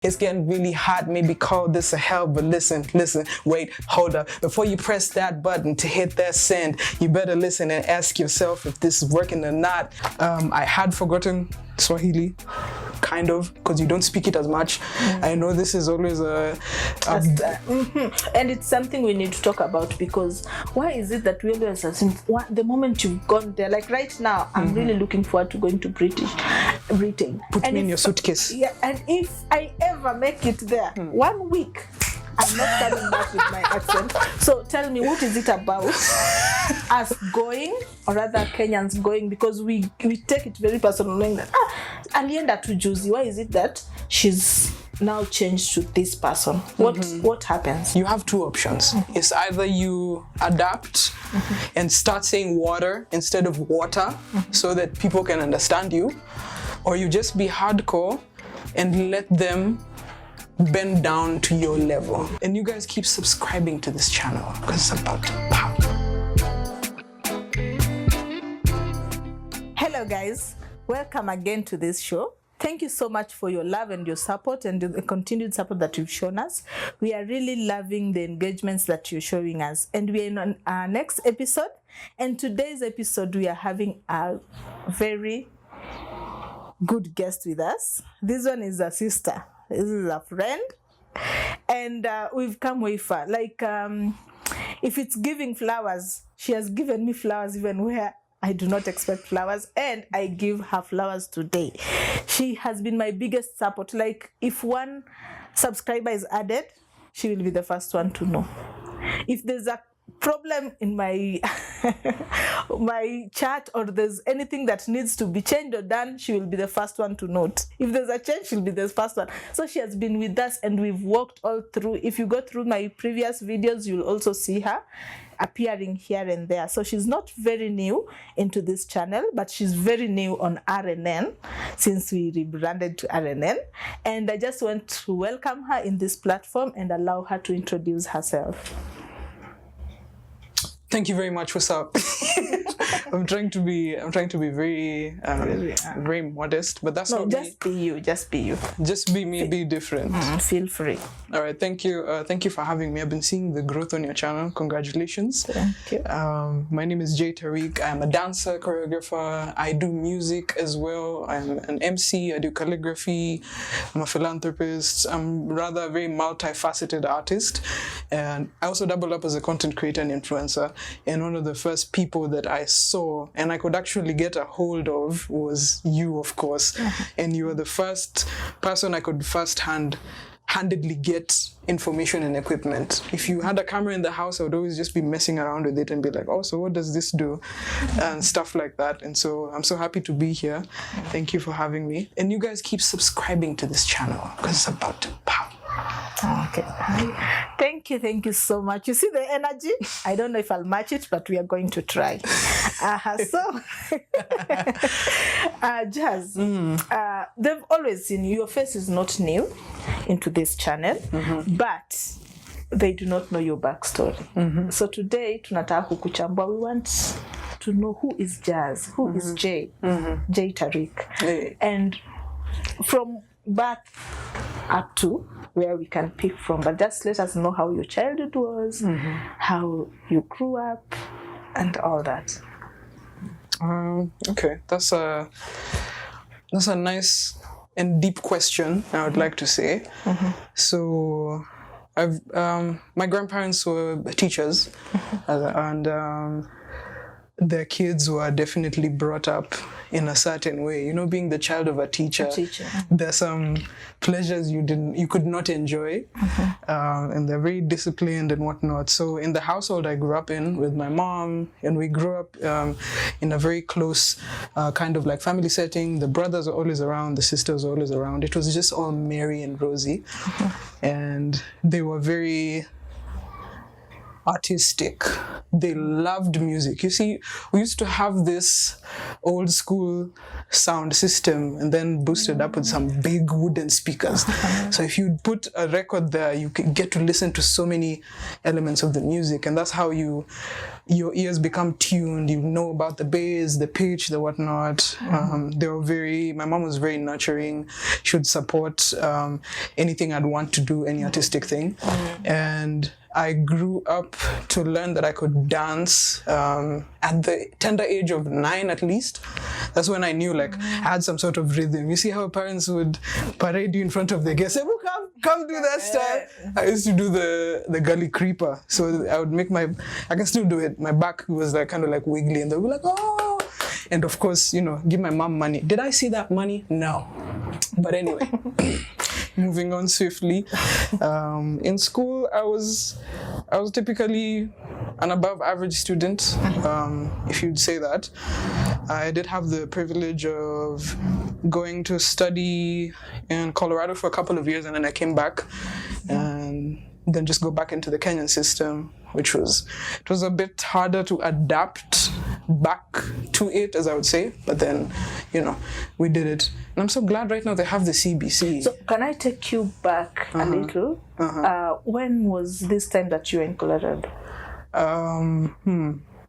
It's getting really hot, maybe call this a hell, but listen, wait, hold up. Before you press that button to hit that send, you better listen and ask yourself if this is working or not. I had forgotten Swahili, kind of, because you don't speak it as much. I know this is always and it's something we need to talk about, because why is it that we always assume the moment you've gone there, like right now, I'm really looking forward to going to Britain. Put me in your suitcase. Yeah, and if I ever make it there, 1 week, I'm not coming back with my accent. So tell me, what is it about us going, or rather Kenyans going, because we take it very personal, knowing that alienda to Juzi, why is it that she's now changed to this person? What happens? You have two options. It's either you adapt and start saying water instead of water so that people can understand you, or you just be hardcore and let them bend down to your level. And you guys keep subscribing to this channel because it's about to pop. Hello guys, welcome again to this show. Thank you so much for your love and your support and the continued support that you've shown us. We are really loving the engagements that you're showing us. And we are on our next episode. And today's episode, we are having a very good guest with us. This one is a sister. This is a friend. And we've come way far. Like, if it's giving flowers, she has given me flowers even where I do not expect flowers, and I give her flowers today. She has been my biggest support. Like, if one subscriber is added, she will be the first one to know. If there's a problem in my my chat, or there's anything that needs to be changed or done, she will be the first one to note. If there's a change, she'll be the first one. So she has been with us, and we've walked all through. If you go through my previous videos, you'll also see her appearing here and there. So she's not very new into this channel, but she's very new on RNN since we rebranded to RNN. And I just want to welcome her in this platform and allow her to introduce herself. Thank you very much. What's up? I'm trying to be very very modest, but that's not me. Just be you. Just be you. Just be me. Be different. Feel free. All right. Thank you. Thank you for having me. I've been seeing the growth on your channel. Congratulations. Thank you. My name is Jay Tariq. I'm a dancer, choreographer. I do music as well. I'm an MC. I do calligraphy. I'm a philanthropist. I'm rather a very multifaceted artist, and I also double up as a content creator and influencer. And one of the first people that I saw and I could actually get a hold of was you, of course. And you were the first person I could handedly get information and equipment. If you had a camera in the house, I would always just be messing around with it and be like, oh, so what does this do? And stuff like that. And so I'm so happy to be here. Thank you for having me. And you guys keep subscribing to this channel because it's about to pop. Okay. Thank you so much. You see the energy? I don't know if I'll match it, but we are going to try. Jazz, they've always seen you. Your face is not new into this channel, but they do not know your backstory. So today, tunataka kukuchambua. We want to know who is Jazz, who is Jay, Jay Tariq, and from birth up to where we can pick from, but just let us know how your childhood was, how you grew up, and all that. Okay, that's a nice and deep question, I would like to say. So, my grandparents were teachers, and their kids were definitely brought up in a certain way. You know, being the child of a teacher. There's some pleasures you could not enjoy, and they're very disciplined and whatnot. So in the household I grew up in with my mom, and we grew up in a very close kind of like family setting. The brothers are always around, the sisters are always around. It was just all merry and rosy, and they were very artistic. They loved music. You see, we used to have this old school sound system and then boosted up with some big wooden speakers. So if you put a record there, you could get to listen to so many elements of the music, and that's how your ears become tuned. You know about the bass, the pitch, the whatnot. My mom was very nurturing. She would support anything I'd want to do, any artistic thing. And I grew up to learn that I could dance at the tender age of 9 at least. That's when I knew I had some sort of rhythm. You see how parents would parade you in front of the guests. Say, come do that style. I used to do the gully creeper. So I would make I can still do it. My back was kind of wiggly, and they'll be like, oh. And of course, give my mom money. Did I see that money? No. But anyway. Moving on swiftly. In school, I was typically an above average student, if you'd say that. I did have the privilege of going to study in Colorado for a couple of years, and then I came back and then just go back into the Kenyan system, which was a bit harder to adapt back to it, as I would say, but then we did it, and I'm so glad right now they have the CBC. So can I take you back a little? When was this time that you were in Colorado?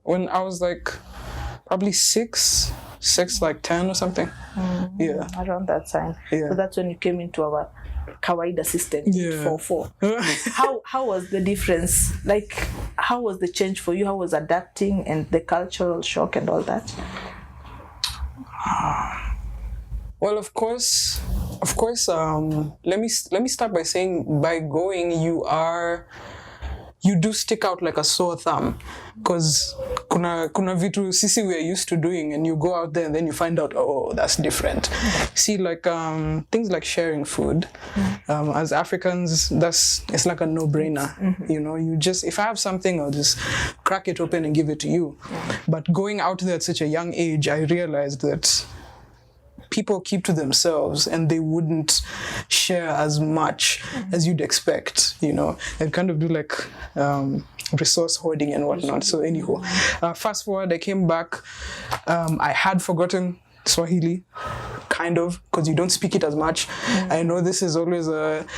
When I was probably 6, 10 or something. Yeah, around that time. Yeah. So that's when you came into our kawaida system. Yeah. 4-4. How was the difference? How was the change for you? How was adapting and the cultural shock and all that? Well, of course. Let me start by saying, by going, you do stick out like a sore thumb, because kuna vitu sisi we are used to doing, and you go out there and then you find out, oh, that's different. See, things like sharing food, as Africans, it's like a no-brainer. You just, if I have something, I'll just crack it open and give it to you. But going out there at such a young age, I realized that people keep to themselves and they wouldn't share as much as you'd expect, They'd kind of do resource hoarding and whatnot. So anyhow, fast forward, I came back. I had forgotten Swahili, kind of, because you don't speak it as much. I know this is always and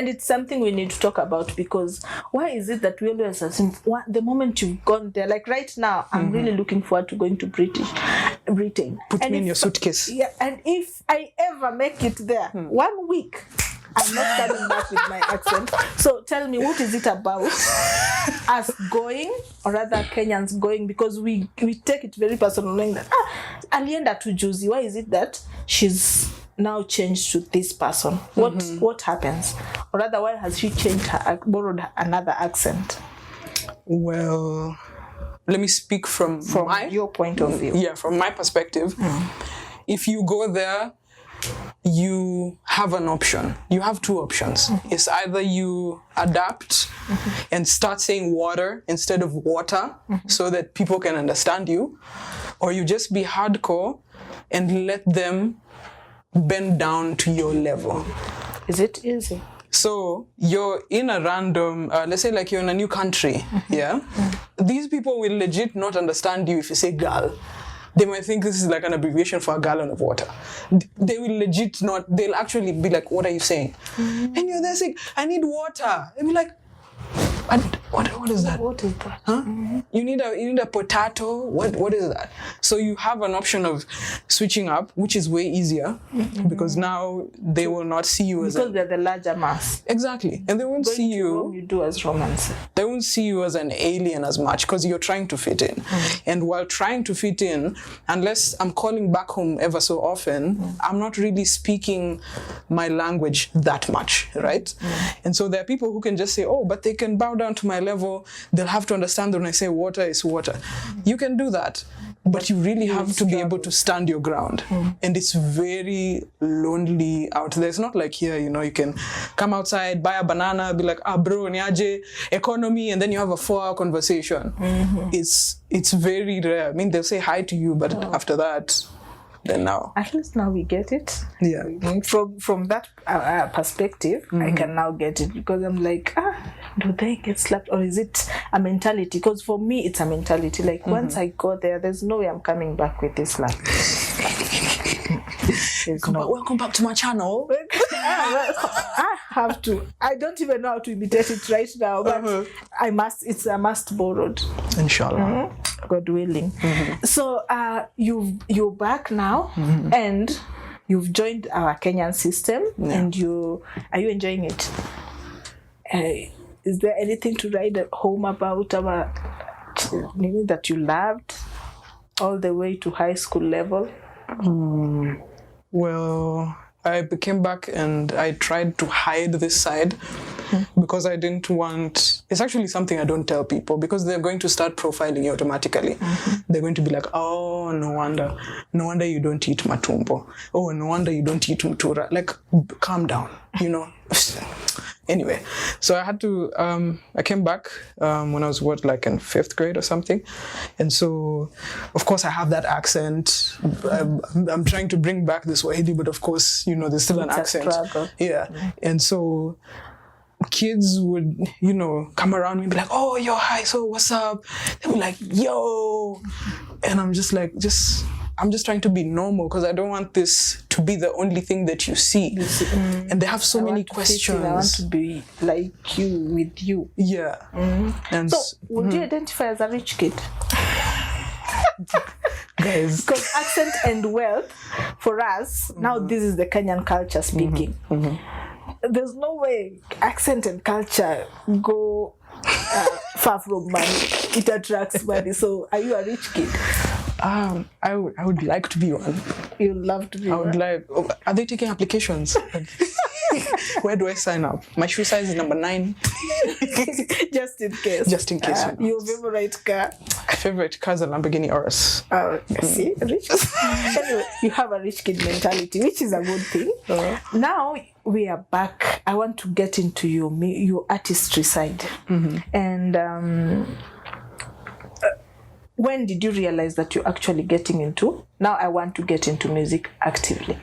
it's something we need to talk about, because why is it that we always assume the moment you've gone there, right now, I'm really looking forward to going to Britain. Put me in your suitcase. Yeah, and if I ever make it there, 1 week, I'm not coming back with my accent. So tell me, what is it about us going, or rather Kenyans going? Because we take it very personal, knowing that alienda to Juzi. Why is it that she's now changed to this person? What happens? Or rather, why has she borrowed another accent? Well, let me speak from your point of view. Yeah, from my perspective. If you go there, you have an option. You have 2 options. It's either you adapt and start saying water instead of water so that people can understand you, or you just be hardcore and let them bend down to your level. Is it easy? So you're in a random, let's say you're in a new country, yeah? These people will legit not understand you if you say girl. They might think this is an abbreviation for a gallon of water. They will legit not, they'll actually be like, what are you saying? And you're there saying, I need water. They'll be like, what is that? What is that? Huh? You need a potato? What is that? So you have an option of switching up, which is way easier, because now they will not see you as they're the larger mass. Exactly. And they won't see you. Rome, you do as Romans. They won't see you as an alien as much, because you're trying to fit in. And while trying to fit in, unless I'm calling back home ever so often, I'm not really speaking my language that much, right? And so there are people who can just say, oh, but they can bow down to my level. They'll have to understand that when I say water, it's water. You can do that, but you really have to be able to stand your ground. And it's very lonely out there. It's not like here, you can come outside, buy a banana, be like, bro, niaje, economy, and then you have a 4-hour conversation. It's very rare. I mean, they'll say hi to you, but after that, then now. At least now we get it. Yeah. From that perspective, I can now get it, because I'm like, do they get slapped, or is it a mentality? Because for me, it's a mentality. Like once I go there, there's no way I'm coming back with this slap. Welcome back to my channel. I have to. I don't even know how to imitate it right now, but I must. It's a must borrowed. Inshallah. God willing. So you're back now, and you've joined our Kenyan system, and are you enjoying it? Is there anything to write at home about our that you loved all the way to high school level? Well, I came back and I tried to hide this side because I didn't want... It's actually something I don't tell people because they're going to start profiling you automatically. They're going to be like, oh, no wonder you don't eat matumbo. Oh, no wonder you don't eat mutura. Like, calm down, you know. Anyway, so I had to, I came back when I was, like in 5th grade or something. And so, of course, I have that accent. I'm trying to bring back the Swahili, but of course, you know, there's still an accent. Yeah. And so kids would, you know, come around me and be like, oh, yo, hi, so what's up? They'd be like, yo. And I'm just like, I'm just trying to be normal because I don't want this to be the only thing that you see. And they have so many questions. I want to be like you, with you. Yeah. And so, would you identify as a rich kid? Guys. Because accent and wealth, for us, now this is the Kenyan culture speaking. There's no way accent and culture go far from money. It attracts money. So, are you a rich kid? I would like to be one. You'd love to be one? I would like... Oh, are they taking applications? Where do I sign up? My shoe size is number 9. Just in case. Just in case. Your favorite car? My favorite car is a Lamborghini Urus. See? Rich. Anyway, you have a rich kid mentality, which is a good thing. Now we are back. I want to get into your artistry side. And... when did you realize that you're actually getting into, now I want to get into music actively?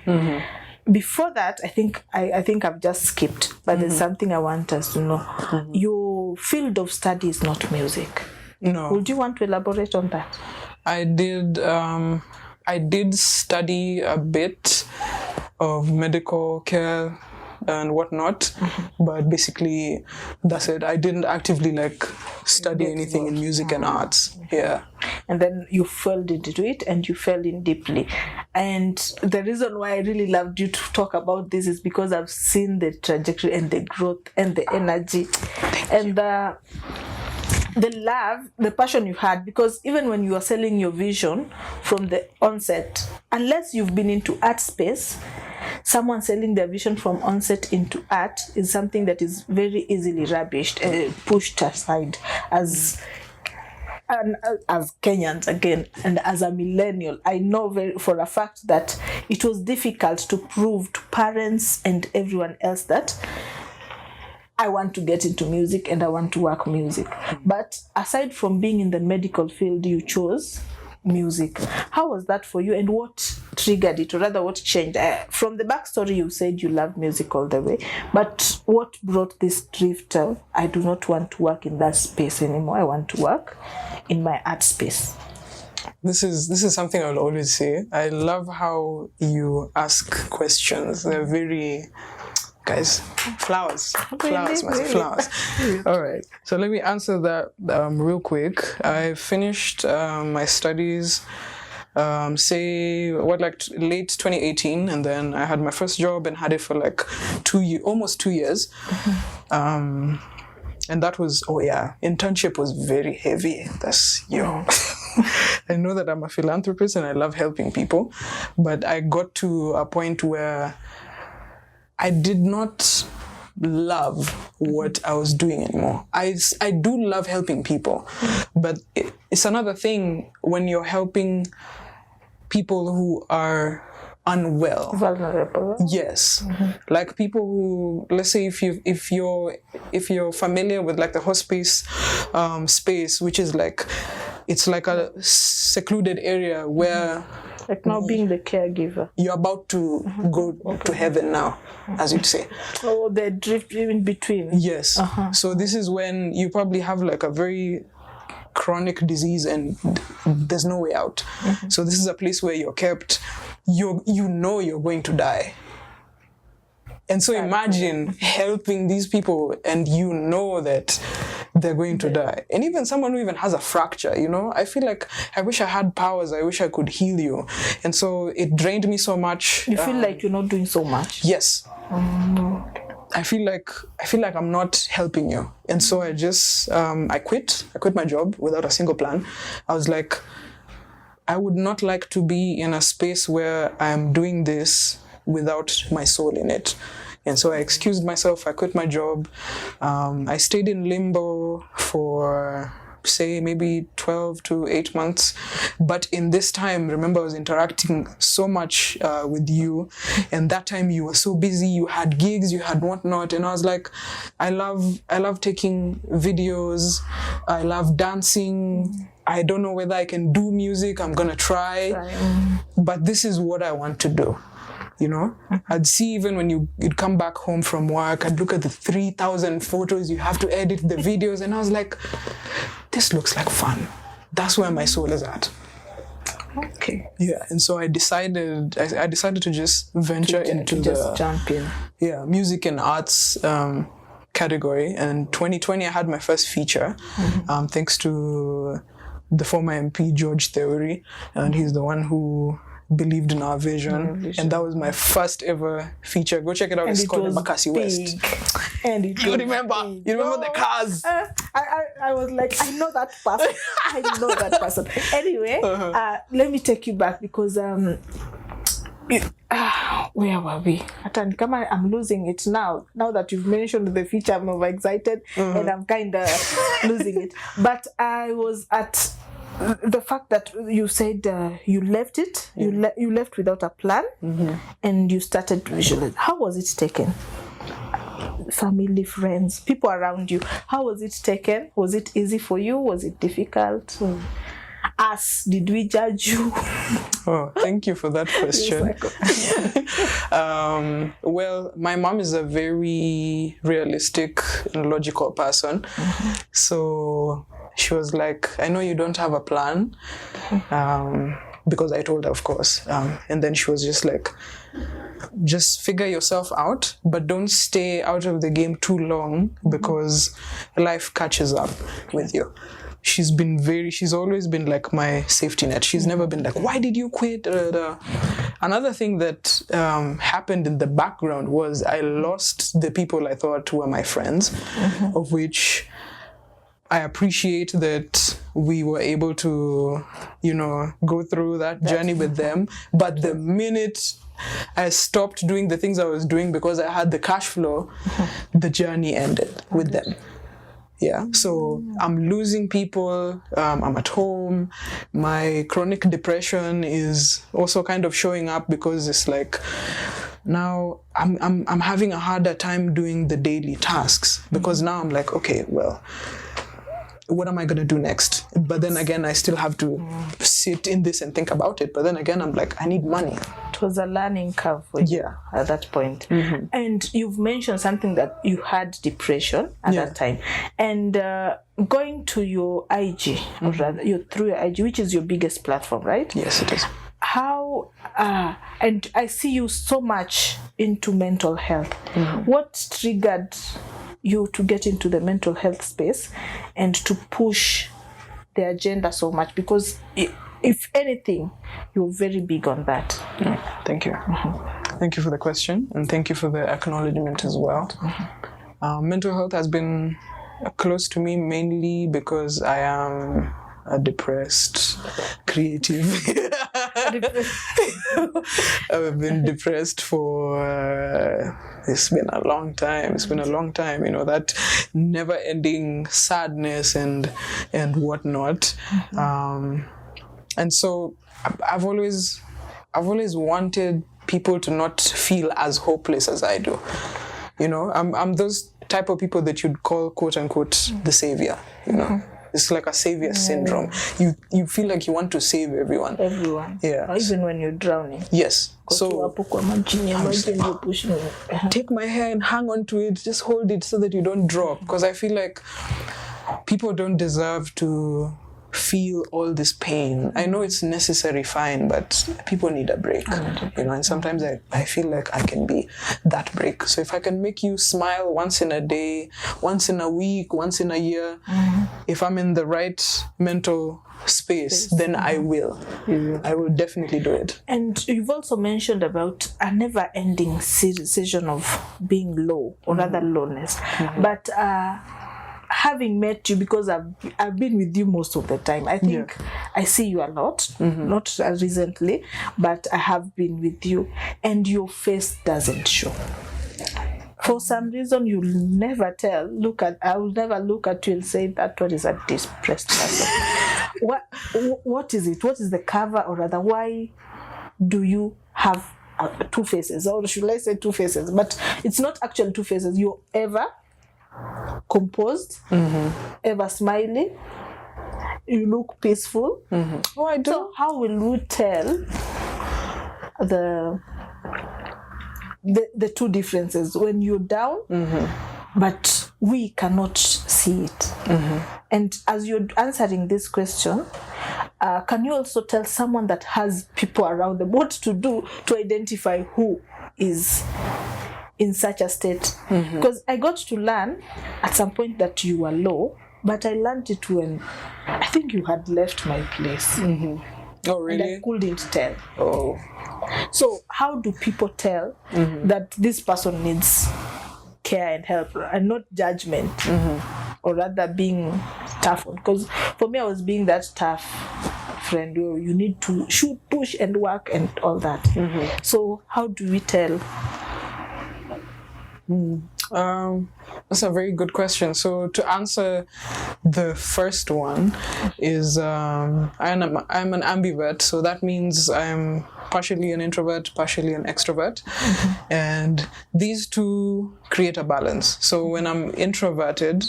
Before that, I think I've just skipped, but there's something I want us to know. Your field of study is not music. No. Would you want to elaborate on that? I did study a bit of medical care and whatnot, but basically that's it. I didn't actively like study anything in music and arts. Yeah. And then you fell into it and you fell in deeply. And the reason why I really loved you to talk about this is because I've seen the trajectory and the growth and the energy and the love, the passion you had, because even when you are selling your vision from the onset, unless you've been into art space, someone selling their vision from onset into art is something that is very easily rubbished, pushed aside as Kenyans again, and as a millennial, I know for a fact that it was difficult to prove to parents and everyone else that I want to get into music and I want to work music. But aside from being in the medical field, you chose music. How was that for you, and what triggered it, or rather what changed? From the backstory, you said you love music all the way, but what brought this drift of, I do not want to work in that space anymore, I want to work in my art space? This is something I'll always say. I love how you ask questions. They're very... Guys, flowers, flowers. All right, so let me answer that real quick. I finished my studies, late 2018, and then I had my first job and had it for like almost 2 years. And that was, internship was very heavy. I know that I'm a philanthropist and I love helping people, but I got to a point where I did not love what I was doing anymore. I do love helping people, but it's another thing when you're helping people who are unwell, vulnerable. Yes, like people who, let's say, if you're familiar with like the hospice space, which is like it's like a secluded area where Like now being the caregiver. you're about to go to heaven now, as you'd say. Oh, the drift in between. Yes. So this is when you probably have like a very chronic disease and there's no way out. So this is a place where you're kept, you know you're going to die. And so imagine helping these people and you know that they're going to die. And even someone who even has a fracture, you know, I feel like I wish I had powers. I wish I could heal you. And so it drained me so much. You feel like you're not doing so much? Yes. I feel like I'm not helping you. And so I just, I quit my job without a single plan. I was like, I would not like to be in a space where I'm doing this without my soul in it. And so I excused myself, I quit my job. I stayed in limbo for, say, maybe 12 to 8 months. But in this time, remember, I was interacting so much with you. And that time you were so busy, you had gigs, you had whatnot. And I was like, I love taking videos. I love dancing. I don't know whether I can do music. I'm going to try. But this is what I want to do. You know, I'd see even when you'd come back home from work, I'd look at the 3,000 photos, you have to edit the videos. And I was like, this looks like fun. That's where my soul is at. Okay. Yeah. And so I decided to just venture into jump in. Yeah, music and arts category. And 2020, I had my first feature, thanks to the former MP, George Theory. And he's the one who believed in our vision. And that was my first ever feature. Go check it out. It's called Makasi West. And it you remember the cars. I was like, I know that person. I know that person. Anyway, let me take you back because where were we? I'm losing it now. Now that you've mentioned the feature, I'm overexcited and I'm kind of losing it. But I was at the fact that you said you left it, you left without a plan, and you started to visualize. How was it taken? Family, friends, people around you. How was it taken? Was it easy for you? Was it difficult? Us, did we judge you? Oh, thank you for that question. Well, my mom is a very realistic and logical person. So she was like, I know you don't have a plan, because I told her, of course. And then she was just like, just figure yourself out, but don't stay out of the game too long because life catches up with you. She's always been like my safety net. She's never been like, why did you quit? Another thing that happened in the background was I lost the people I thought were my friends, of which I appreciate that we were able to, go through that journey with them. But the minute I stopped doing the things I was doing because I had the cash flow, the journey ended with them. Yeah, so I'm losing people, I'm at home, my chronic depression is also kind of showing up because it's like, now I'm having a harder time doing the daily tasks because now I'm like, okay, well, what am I going to do next? But then again, I still have to sit in this and think about it. But then again, I'm like, I need money. It was a learning curve for you at that point. And you've mentioned something that you had depression at that time. And going to your IG, or rather, through your IG, which is your biggest platform, right? Yes, it is. How, and I see you so much into mental health. What triggered you to get into the mental health space and to push the agenda so much? Because if anything, you're very big on that. Thank you. Thank you for the question, and thank you for the acknowledgement as well. Mental health has been close to me mainly because I am a depressed creative. I've been depressed for it's been a long time. That never-ending sadness and whatnot. And so I've always wanted people to not feel as hopeless as I do. I'm those type of people that you'd call, quote unquote, the savior. It's like a savior syndrome. You feel like you want to save everyone. Yeah. Or even when you're drowning. Yes. So take my hair and hang on to it. Just hold it so that you don't drop. Because I feel like people don't deserve to feel all this pain. I know it's necessary, fine, but people need a break, you know, and sometimes I feel like I can be that break. So if I can make you smile once in a day, once in a week, once in a year, if I'm in the right mental space, then I will. I will definitely do it. And you've also mentioned about a never-ending season of being low, or rather lowness. But having met you, because I've been with you most of the time, I think I see you a lot, not recently, but I have been with you, and your face doesn't show. For some reason, you'll never tell. I will never look at you and say that one is a depressed person. What is it? What is the cover, or rather, why do you have two faces? Or should I say two faces? But it's not actually two faces. You're ever composed, ever smiling, you look peaceful. Oh, I do. So how will you tell the two differences when you're down, but we cannot see it? And as you're answering this question, can you also tell someone that has people around them what to do to identify who is in such a state? Because I got to learn at some point that you were low, but I learned it when I think you had left my place. Oh, really? And I couldn't tell. Oh. So how do people tell that this person needs care and help, and not judgment, or rather being tough? Because for me, I was being that tough friend where you need to shoot, push, and work and all that. So how do we tell? That's a very good question. So to answer the first one is I'm an ambivert, so that means I'm partially an introvert, partially an extrovert, and these two create a balance. So when I'm introverted,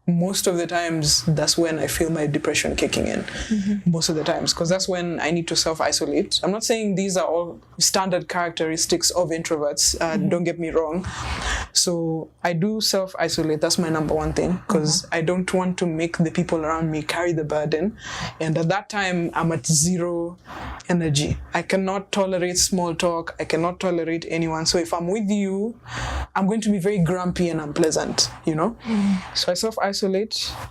most of the times that's when I feel my depression kicking in. Most of the times, because that's when I need to self-isolate. I'm not saying these are all standard characteristics of introverts, don't get me wrong. So I do self-isolate. That's my number one thing, because I don't want to make the people around me carry the burden. And at that time, I'm at zero energy. I cannot tolerate small talk. I cannot tolerate anyone. So if I'm with you, I'm going to be very grumpy and unpleasant, you know? So I self-isolate.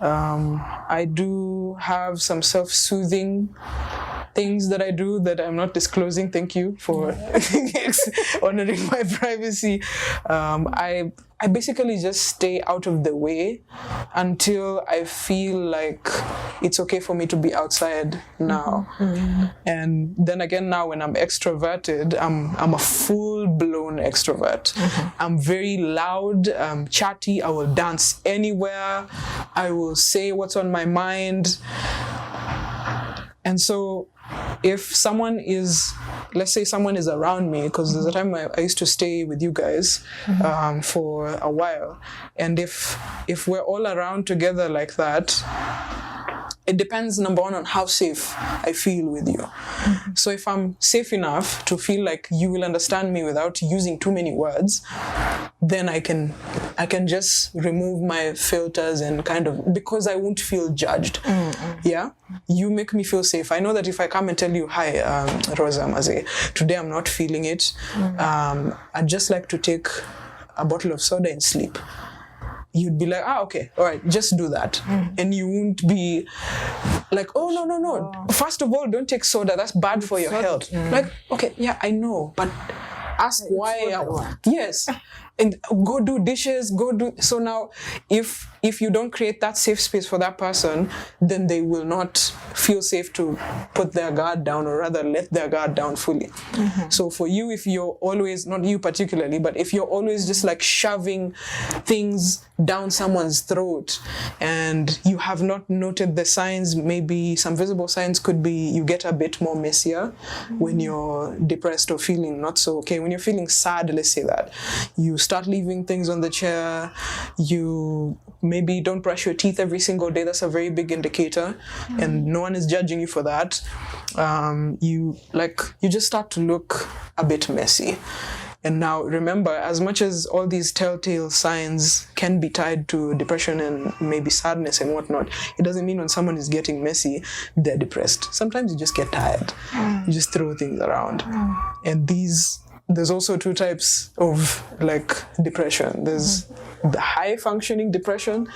I do have some self-soothing things that I do that I'm not disclosing. Thank you for honoring my privacy. I basically just stay out of the way until I feel like it's okay for me to be outside now. And then again, now when I'm extroverted, I'm a full-blown extrovert. I'm very loud, chatty. I will dance anywhere. I will say what's on my mind. And so if someone is, let's say someone is around me, because there's a time I used to stay with you guys for a while, and if we're all around together like that, it depends, number one, on how safe I feel with you. So if I'm safe enough to feel like you will understand me without using too many words, then I can just remove my filters and kind of, because I won't feel judged. Yeah? You make me feel safe. I know that if I come and tell you, hi, Rosa, Maze, today I'm not feeling it, I'd just like to take a bottle of soda and sleep. You'd be like, okay, all right, just do that. And you won't be like, oh, no. First of all, don't take soda. That's bad for your health. Like, okay, yeah, I know, but ask why. Yes. And go do dishes, so now if you don't create that safe space for that person, then they will not feel safe to put their guard down, or rather let their guard down fully. So for you, if you're always, not you particularly, but if you're always just like shoving things down someone's throat and you have not noted the signs, maybe some visible signs could be you get a bit more messier when you're depressed or feeling not so okay. When you're feeling sad, let's say that, you start leaving things on the chair, you maybe don't brush your teeth every single day. That's a very big indicator, and no one is judging you for that. You just start to look a bit messy. And now remember, as much as all these telltale signs can be tied to depression and maybe sadness and whatnot, it doesn't mean when someone is getting messy, they're depressed. Sometimes you just get tired. You just throw things around. And there's also two types of depression. There's the high functioning depression,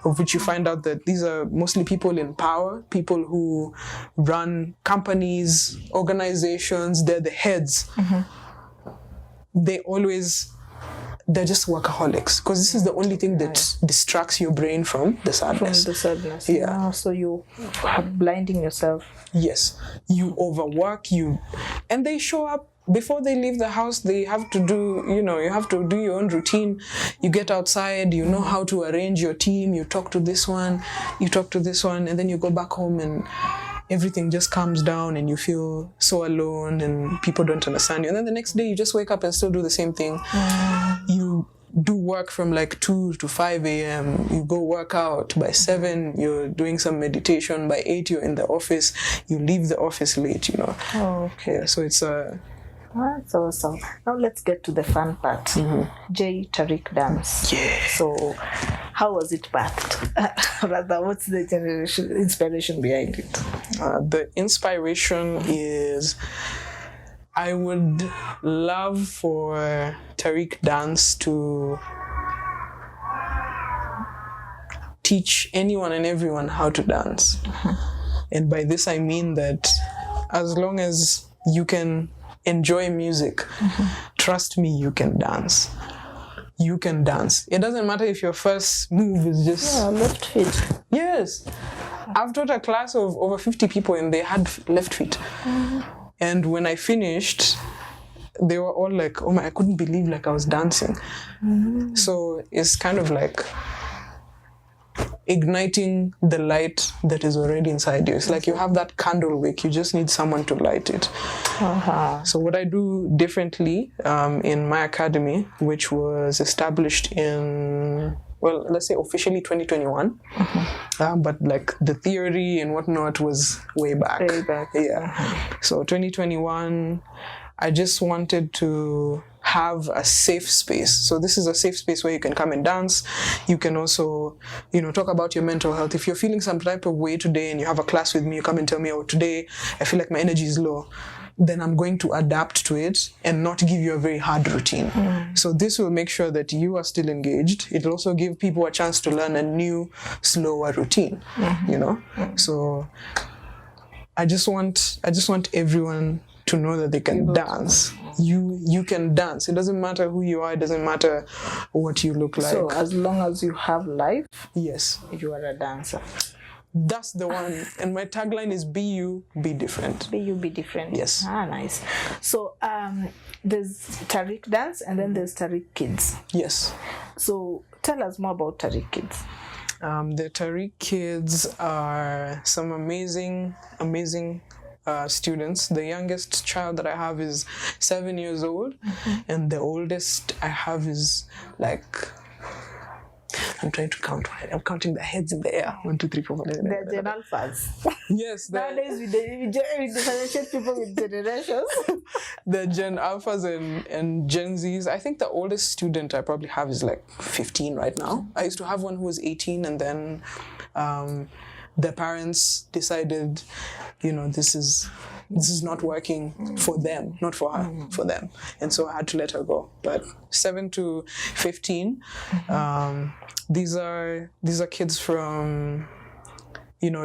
of which you find out that these are mostly people in power, people who run companies, organizations, they're the heads. They're just workaholics, because this is the only thing that distracts your brain from the sadness. Yeah. So you are blinding yourself. Yes. You overwork, and they show up before they leave the house. They have to do, you have to do your own routine. You get outside, you know how to arrange your team, you talk to this one, and then you go back home and everything just calms down and you feel so alone and people don't understand you. And then the next day you just wake up and still do the same thing. You do work from 2 to 5 a.m. You go work out. By 7, you're doing some meditation. By 8, you're in the office. You leave the office late, Oh, okay. Yeah, so it's That's awesome. Now let's get to the fun part. J. Tariq dance. Yeah. So how was it birthed? Rather, what's the inspiration behind it? The inspiration is, I would love for Tariq dance to teach anyone and everyone how to dance. And by this I mean that as long as you can enjoy music, trust me, you can dance. You can dance. It doesn't matter if your first move is just left feet. Yes. I've taught a class of over 50 people and they had left feet. And when I finished, they were all like, oh my, I couldn't believe I was dancing. So it's kind of like igniting the light that is already inside you. It's like you have that candle wick, you just need someone to light it. So what I do differently in my academy, which was established in, well, let's say officially 2021, but the theory and whatnot was way back. Yeah. So 2021, I just wanted to have a safe space. So this is a safe space where you can come and dance. You can also, talk about your mental health. If you're feeling some type of way today and you have a class with me, you come and tell me, oh, today I feel like my energy is low, then I'm going to adapt to it and not give you a very hard routine. So this will make sure that you are still engaged. It'll also give people a chance to learn a new, slower routine, So I just want everyone to know that they can dance. You can dance. It doesn't matter who you are. It doesn't matter what you look like. So as long as you have life, yes, you are a dancer. That's the one. And my tagline is be you, be different. Be you, be different. Yes. Nice. So there's Tariq dance and then there's Tariq kids. Yes. So tell us more about Tariq kids. The Tariq kids are some amazing students. The youngest child that I have is 7 years old, and the oldest I have is I'm trying to count. I'm counting the heads in the air. 1, 2, 3, 4, 5. They're Gen Alphas. Yes. Nowadays we differentiate people with generations. The Gen Alphas and Gen Zs. I think the oldest student I probably have is 15 right now. I used to have one who was 18, and then the parents decided, this is not working for them, not for her, for them. And so I had to let her go. But 7 to 15, these are kids from,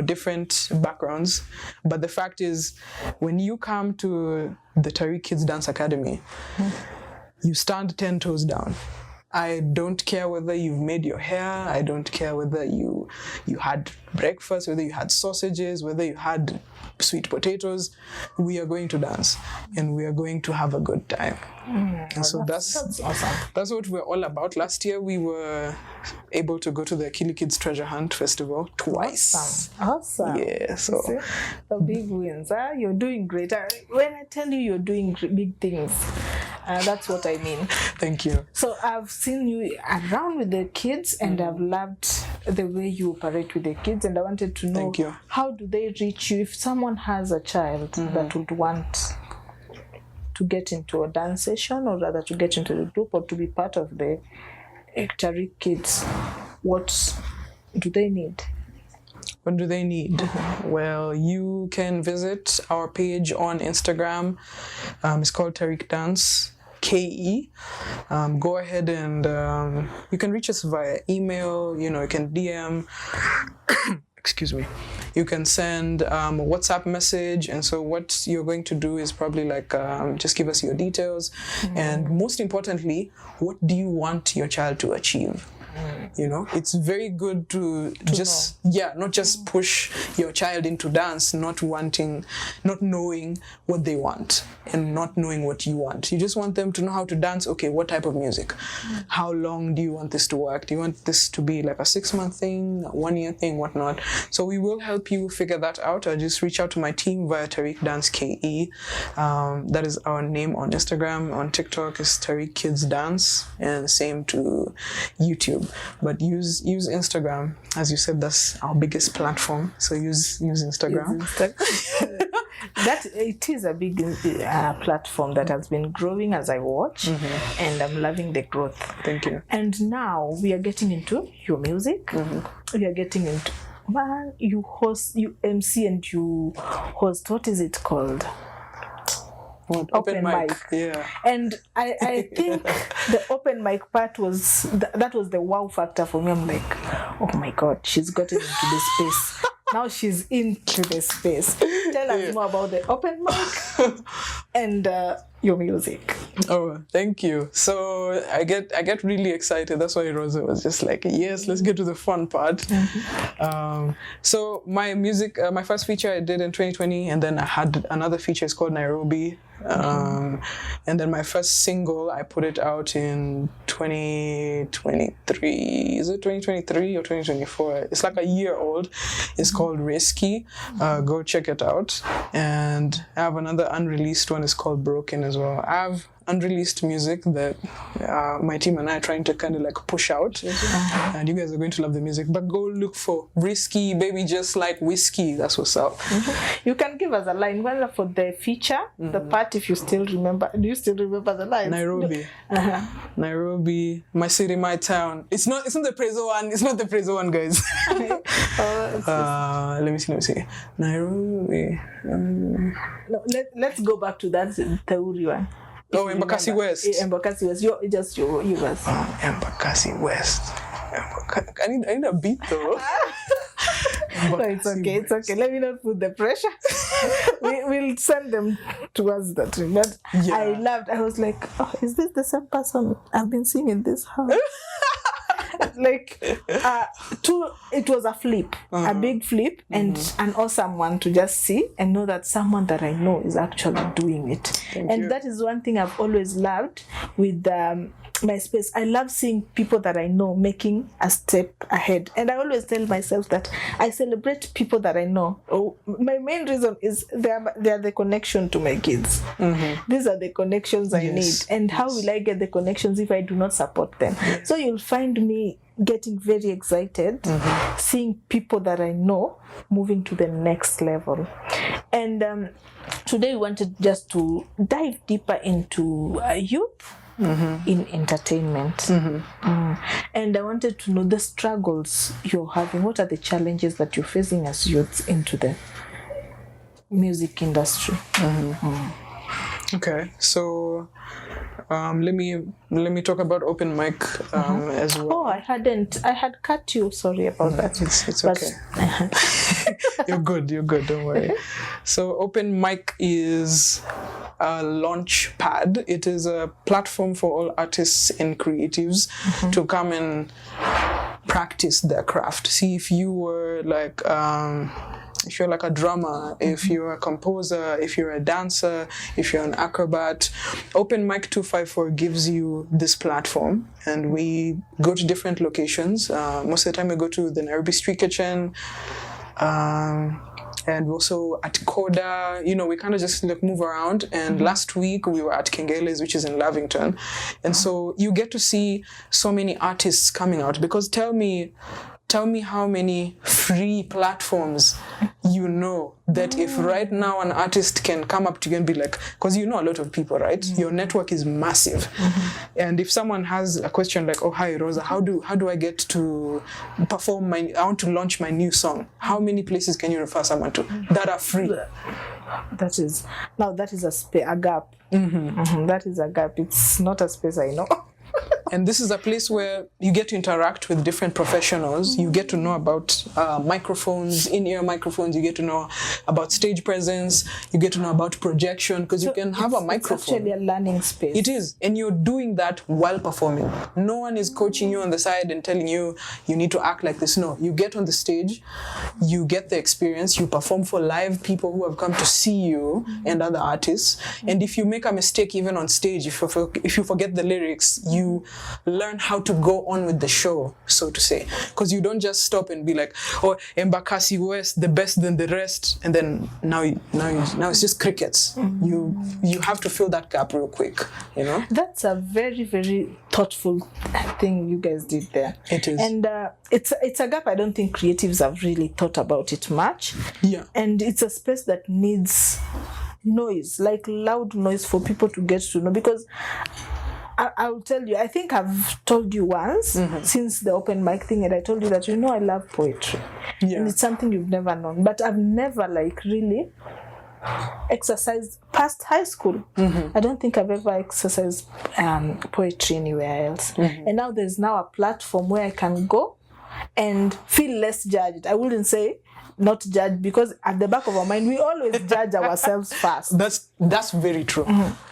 different backgrounds. But the fact is, when you come to the Tariq Kids Dance Academy, you stand 10 toes down. I don't care whether you've made your hair. I don't care whether you had breakfast, whether you had sausages, whether you had sweet potatoes. We are going to dance, and we are going to have a good time. And so that's awesome. That's what we're all about. Last year we were able to go to the Akili Kids Treasure Hunt Festival twice. Awesome. Yeah. So the big wins. You're doing great. When I tell you you're doing big things, That's what I mean. Thank you. So I've seen you around with the kids, and I've loved the way you operate with the kids, and I wanted to know, Thank you. how do they reach you if someone has a child that would want to get into a dance session, or rather to get into the group, or to be part of the Tariq Kids? What do they need? What do they need? Well, you can visit our page on Instagram. It's called Tariq Dance KE. Go ahead and you can reach us via email. You can DM. Excuse me. You can send a WhatsApp message, and so what you're going to do is probably just give us your details, and most importantly, what do you want your child to achieve? It's very good to not just push your child into dance, not knowing what they want and not knowing what you want. You just want them to know how to dance. Okay, what type of music? How long do you want this to work? Do you want this to be like a 6-month thing, a 1-year thing, whatnot? So we will help you figure that out. Or just reach out to my team via Tariq Dance KE. That is our name on Instagram. On TikTok is Tariq Kids Dance, and same to YouTube. But use Instagram, as you said. That's our biggest platform. So use Instagram. That it is a big platform that has been growing as I watch, and I'm loving the growth. Thank you. And now we are getting into your music. We are getting into you host, you MC, and you host. What is it called? Open mic. Yeah. And I think the open mic part was that was the wow factor for me. I'm like, oh my God, she's gotten into the space. Now she's into the space. Tell us more about the open mic and your music. Oh, thank you. So I get really excited. That's why Rosa was just like, yes, let's get to the fun part. So my music, my first feature I did in 2020, and then I had another feature. It's called Nairobi. And then my first single, I put it out in 2023. Is it 2023 or 2024? It's like a year old. It's called Risky. Go check it out. And I have another unreleased one. It's called Broken as well. I have unreleased music that my team and I are trying to kind of like push out, and you guys are going to love the music. But go look for Risky, baby, just like whiskey. That's what's up. You can give us a line for the feature, the part, if you still remember. Do you still remember the line? Nairobi. Nairobi, my city, my town. It's not the Prezo one. It's not the Prezo one, guys. Let me see. Nairobi. No, let's go back to that Tauri one. Oh, Embakasi West. Embakasi West. You guys. Embakasi West. I need a beat though. No, it's okay. It's okay. Let me not put the pressure. We'll send them towards that. But yeah. I was like, oh, is this the same person I've been seeing in this house? It was a flip, a big flip, and an awesome one to just see and know that someone that I know is actually doing it. Thank you. That is one thing I've always loved with my space. I love seeing people that I know making a step ahead, and I always tell myself that I celebrate people that I know. My main reason is they are the connection to my kids. These are the connections I need, and how will I get the connections if I do not support them? So you'll find me getting very excited seeing people that I know moving to the next level. And today we wanted just to dive deeper into youth in entertainment. And I wanted to know the struggles you're having. What are the challenges that you're facing as youths into the music industry? Okay, so let me talk about open mic as well. Oh, I had cut you. Sorry about that. It's okay. You're good. Don't worry. So open mic is a launch pad. It is a platform for all artists and creatives to come and practice their craft. See, if you were like if you're like a drummer, if you're a composer, if you're a dancer, if you're an acrobat, Open Mic 254 gives you this platform, and we go to different locations. Most of the time we go to the Nairobi Street Kitchen, and also at Coda. You know, we kind of just like move around. And last week we were at Kengele's, which is in Lavington, and so you get to see so many artists coming out. Because tell me how many free platforms you know that if right now an artist can come up to you and be like, because you know a lot of people, right? Your network is massive. And if someone has a question like, oh, hi, Rosa, how do I get to perform I want to launch my new song? How many places can you refer someone to that are free? That is a gap. That is a gap. It's not a space I know. And this is a place where you get to interact with different professionals. You get to know about microphones, in-ear microphones. You get to know about stage presence. You get to know about projection, because you can have a microphone. It's actually a learning space. It is. And you're doing that while performing. No one is coaching you on the side and telling you, you need to act like this. No, you get on the stage, you get the experience, you perform for live people who have come to see you and other artists. And if you make a mistake even on stage, if you forget the lyrics, you learn how to go on with the show, so to say, because you don't just stop and be like, oh, Embakasi West, the best than the rest, and then now it's just crickets. You have to fill that gap real quick, you know. That's a very, very thoughtful thing you guys did there. It is. And it's a gap I don't think creatives have really thought about it much. Yeah. And it's a space that needs noise, like loud noise, for people to get to know. Because I will tell you, I think I've told you once since the open mic thing, and I told you that, you know, I love poetry. Yeah. And it's something you've never known. But I've never really exercised past high school. I don't think I've ever exercised poetry anywhere else. And now there's now a platform where I can go and feel less judged. I wouldn't say not judged, because at the back of our mind we always judge ourselves first. That's very true.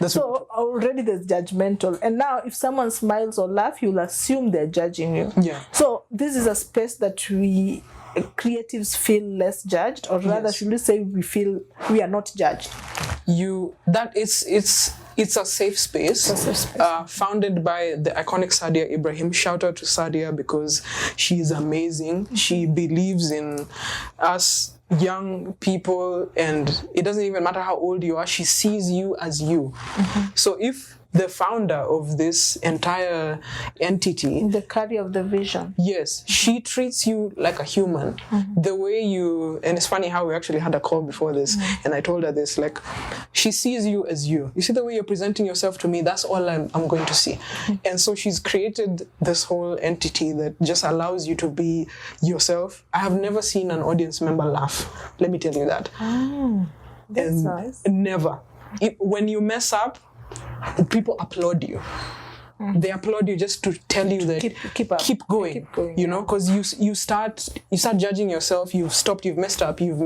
So already there's judgmental, and now if someone smiles or laughs, you'll assume they're judging you. Yeah. So this is a space that we creatives feel less judged, or rather, should we say, we feel we are not judged. It's a safe space. Founded by the iconic Sadia Ibrahim. Shout out to Sadia, because she is amazing. She believes in us young people, and it doesn't even matter how old you are, she sees you as you. So if the founder of this entire entity, the carrier of the vision, yes, she treats you like a human. The way you, and it's funny how we actually had a call before this, and I told her this, like, she sees you as you. You see the way you're presenting yourself to me, that's all I'm going to see. And so she's created this whole entity that just allows you to be yourself. I have never seen an audience member laugh. Let me tell you that. That's nice. Never. When you mess up, people applaud you. They applaud you just to tell you that keep going, you know, because you start judging yourself. You've messed up, you've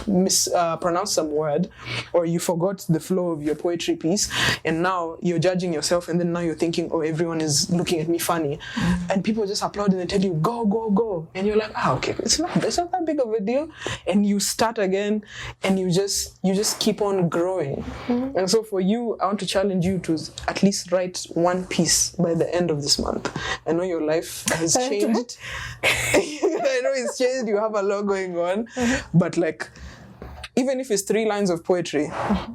mispronounced some word, or you forgot the flow of your poetry piece, and now you're judging yourself, and then now you're thinking, oh, everyone is looking at me funny, and people just applaud and they tell you go, and you're like, okay, it's not that big of a deal, and you start again, and you just keep on growing. And so for you, I want to challenge you to at least write one piece by the end of this month. I know your life has changed. I know it's changed. You have a lot going on. But like, even if it's 3 lines of poetry,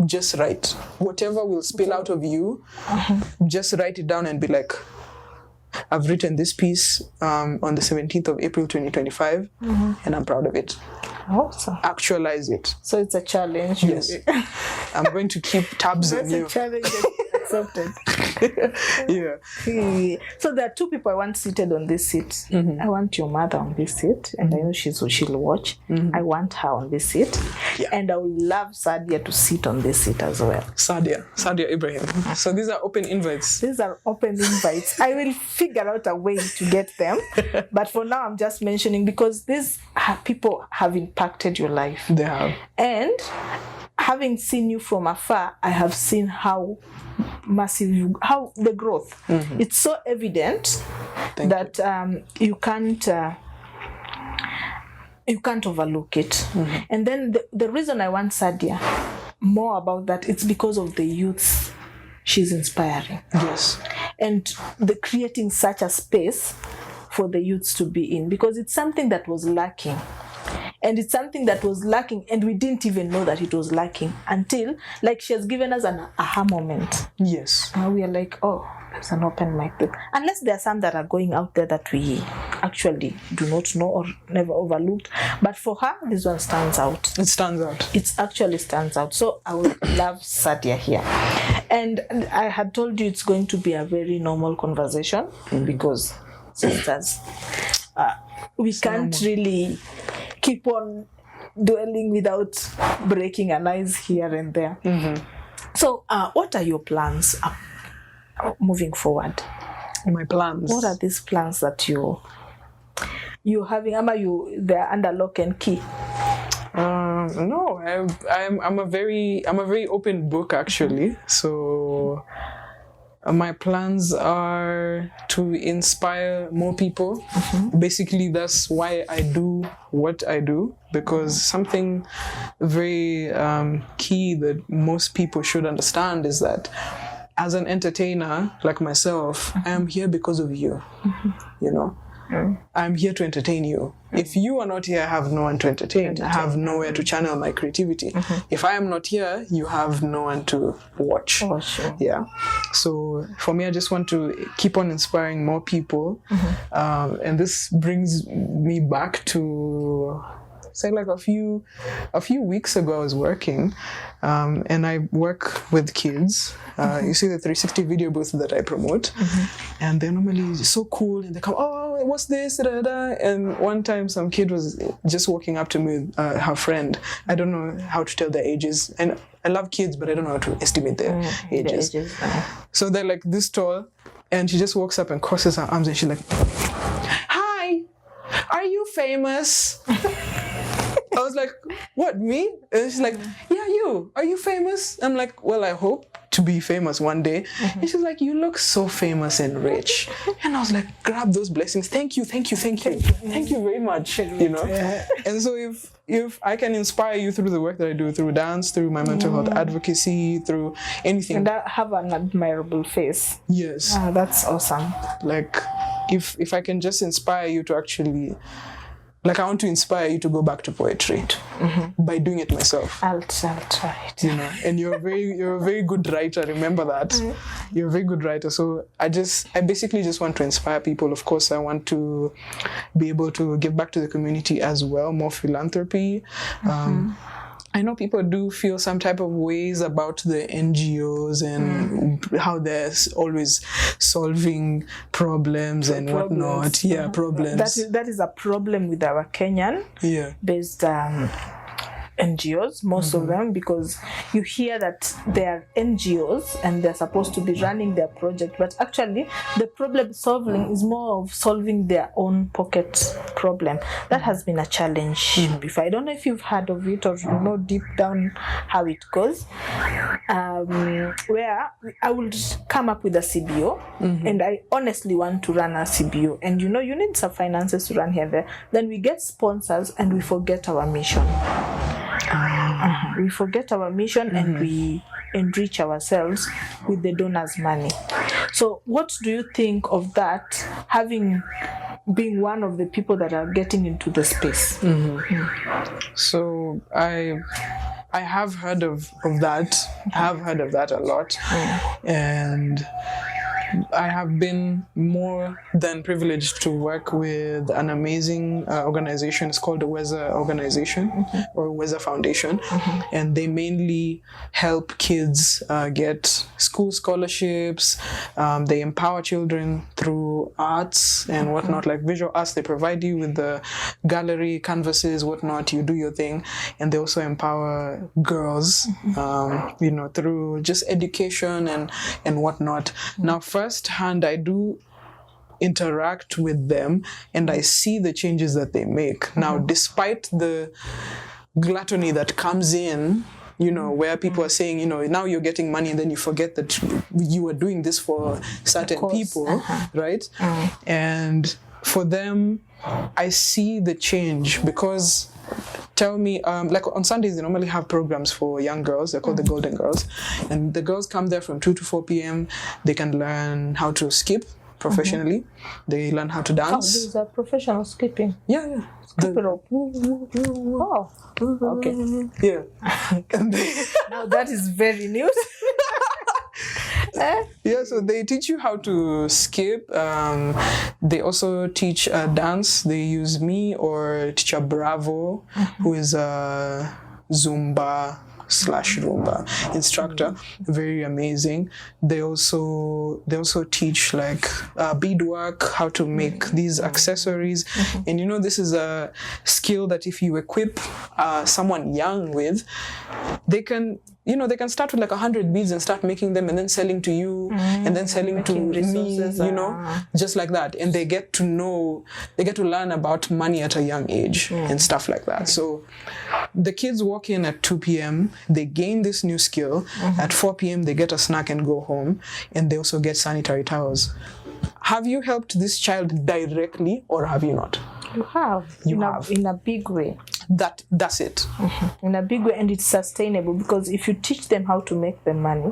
just write. Whatever will spill out of you, just write it down and be like, I've written this piece on the 17th of April 2025, and I'm proud of it. Awesome. Actualize it. So it's a challenge. Yes. I'm going to keep tabs on you. That's a challenge. Accepted. Yeah. So there are 2 people I want seated on this seat. I want your mother on this seat, and I know she'll watch. I want her on this seat, and I would love Sadia to sit on this seat as well. Sadia Ibrahim. So these are open invites. I will figure out a way to get them, but for now I'm just mentioning because these people have impacted your life. They have. And having seen you from afar, I have seen how massive, how the growth. It's so evident that you can't overlook it. And then the reason I want Sadia more about that, it's because of the youths she's inspiring. Yes. And creating such a space for the youths to be in, because it's something that was lacking. And it's something that was lacking, and we didn't even know that it was lacking until, like, she has given us an aha moment. Yes. And we are like, oh, there's an open mic there. Unless there are some that are going out there that we actually do not know or never overlooked. But for her, this one stands out. It stands out. It actually stands out. So I would love Sadia here. And I had told you it's going to be a very normal conversation because sisters, we can't really keep on dwelling without breaking an ice here and there. So what are your plans moving forward? My plans. What are these plans that you're having? They're under lock and key? No, I'm a very open book actually. So my plans are to inspire more people. Basically, that's why I do what I do, because something very key that most people should understand is that as an entertainer like myself, I am here because of you. You know, I'm here to entertain you. If you are not here, I have no one to entertain. I have nowhere to channel my creativity. If I am not here, you have no one to watch. Oh, sure. Yeah. So for me, I just want to keep on inspiring more people. And this brings me back to, say, like a few weeks ago, I was working, and I work with kids. You see the 360 video booth that I promote, and they're normally so cool, and they come, oh, what's this? Da, da, da. And one time, some kid was just walking up to me, her friend. I don't know how to tell their ages, and I love kids, but I don't know how to estimate their ages. So they're like this tall, and she just walks up and crosses her arms, and she's like, "Hi, are you famous?" I was like, what, me? And she's like, yeah, you. Are you famous? I'm like, well, I hope to be famous one day. And she's like, you look so famous and rich. And I was like, grab those blessings. Thank you. Thank you very much. You know? And so if I can inspire you through the work that I do, through dance, through my mental health advocacy, through anything. And I have an admirable face. Yes. That's awesome. Like, if I can just inspire you to actually... Like, I want to inspire you to go back to poetry by doing it myself. I'll try it. You know, and you're a very good writer. Remember that. You're a very good writer. So I basically just want to inspire people. Of course, I want to be able to give back to the community as well, more philanthropy. I know people do feel some type of ways about the NGOs and how they're always solving problems and whatnot. Yeah, problems. That is a problem with our Kenyan-based NGOs, most of them, because you hear that they are NGOs and they're supposed to be running their project, but actually the problem solving is more of solving their own pocket problem. That has been a challenge before. I don't know if you've heard of it or you know deep down how it goes, where I would come up with a CBO and I honestly want to run a CBO, and you know you need some finances to run here and there. Then we get sponsors and we forget our mission. We forget our mission and we enrich ourselves with the donors' money. So what do you think of that, having been one of the people that are getting into the space? So I have heard of that. I have heard of that a lot. And I have been more than privileged to work with an amazing organization. It's called the Rosa organization or Rosa Foundation. And they mainly help kids get school scholarships. They empower children through arts and whatnot, like visual arts. They provide you with the gallery, canvases, whatnot. You do your thing. And they also empower girls, you know, through just education and whatnot. Now, firsthand, I do interact with them and I see the changes that they make. Now, despite the gluttony that comes in, you know, where people are saying, you know, now you're getting money and then you forget that you are doing this for certain people, right? And for them, I see the change because tell me, like on Sundays, they normally have programs for young girls. They're called the Golden Girls. And the girls come there from 2 to 4 p.m. They can learn how to skip. professionally. They learn how to Oh, dance. these are professional skipping. Yeah. Oh, okay. Yeah. And Now that is very new. yeah, so they teach you how to skip. They also teach dance. They use me or teacher Bravo, who is a Zumba/Rumba instructor. Very amazing. They also teach like beadwork, how to make these accessories. And this is a skill that if you equip someone young with, they can start with like 100 beads and start making them and then selling to you and then selling to me, just like that. And they get to learn about money at a young age and stuff like that. So the kids walk in at 2 p.m., they gain this new skill. At 4 p.m., they get a snack and go home, and they also get sanitary towels. Have you helped this child directly or have you not? You have. In a big way. That's it. In a big way, and it's sustainable, because if you teach them how to make the money,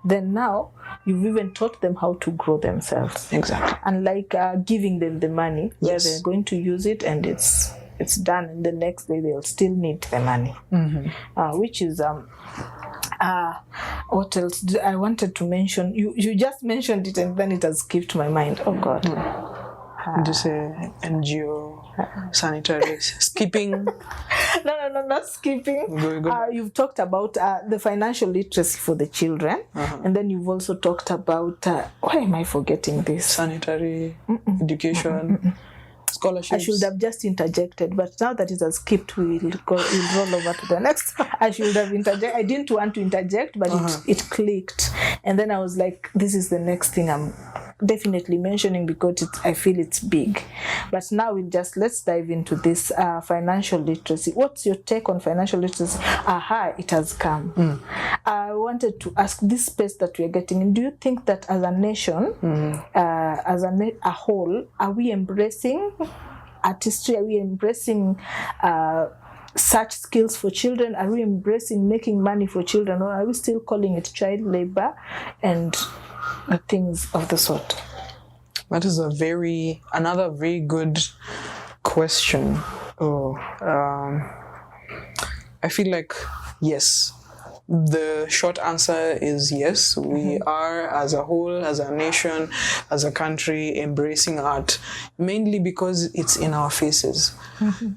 then now you've even taught them how to grow themselves. Exactly. Unlike giving them the money, where they're going to use it and it's done, and the next day they'll still need the money. Which is what else I wanted to mention? You just mentioned it and then it has skipped my mind. Oh God. Just say NGO, sanitary, skipping. No, not skipping. Go. You've talked about the financial literacy for the children, and then you've also talked about, why am I forgetting this? Sanitary, education, scholarships. I should have just interjected, but now that it has skipped, we'll roll over to the next. I should have interjected. I didn't want to interject, but it clicked. And then I was like, this is the next thing I'm definitely mentioning, because I feel it's big. But now let's dive into this financial literacy. What's your take on financial literacy? It has come. I wanted to ask, this space that we're getting in, do you think that as a nation, as a whole, are we embracing artistry? Are we embracing such skills for children? Are we embracing making money for children, or are we still calling it child labor and things of the sort? That is another very good question. I feel like yes. The short answer is yes. We are, as a whole, as a nation, as a country, embracing art, mainly because it's in our faces.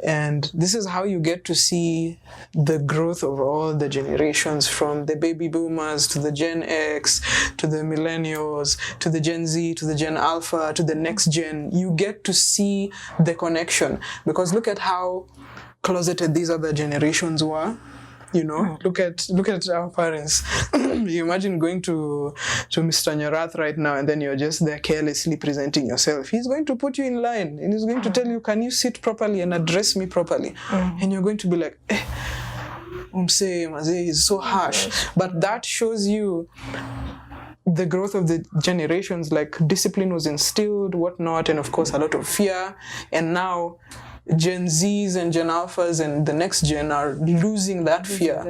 And this is how you get to see the growth of all the generations, from the baby boomers to the Gen X, to the millennials, to the Gen Z, to the Gen Alpha, to the next gen. You get to see the connection, because look at how closeted these other generations were. Look at our parents. You imagine going to Mr. Nyorath right now, and then you're just there carelessly presenting yourself. He's going to put you in line, and he's going to tell you, can you sit properly and address me properly? And you're going to be like, he's so harsh. But that shows you the growth of the generations. Like, discipline was instilled, whatnot, and of course a lot of fear. And now Gen Zs and Gen Alphas and the next gen are losing that fear.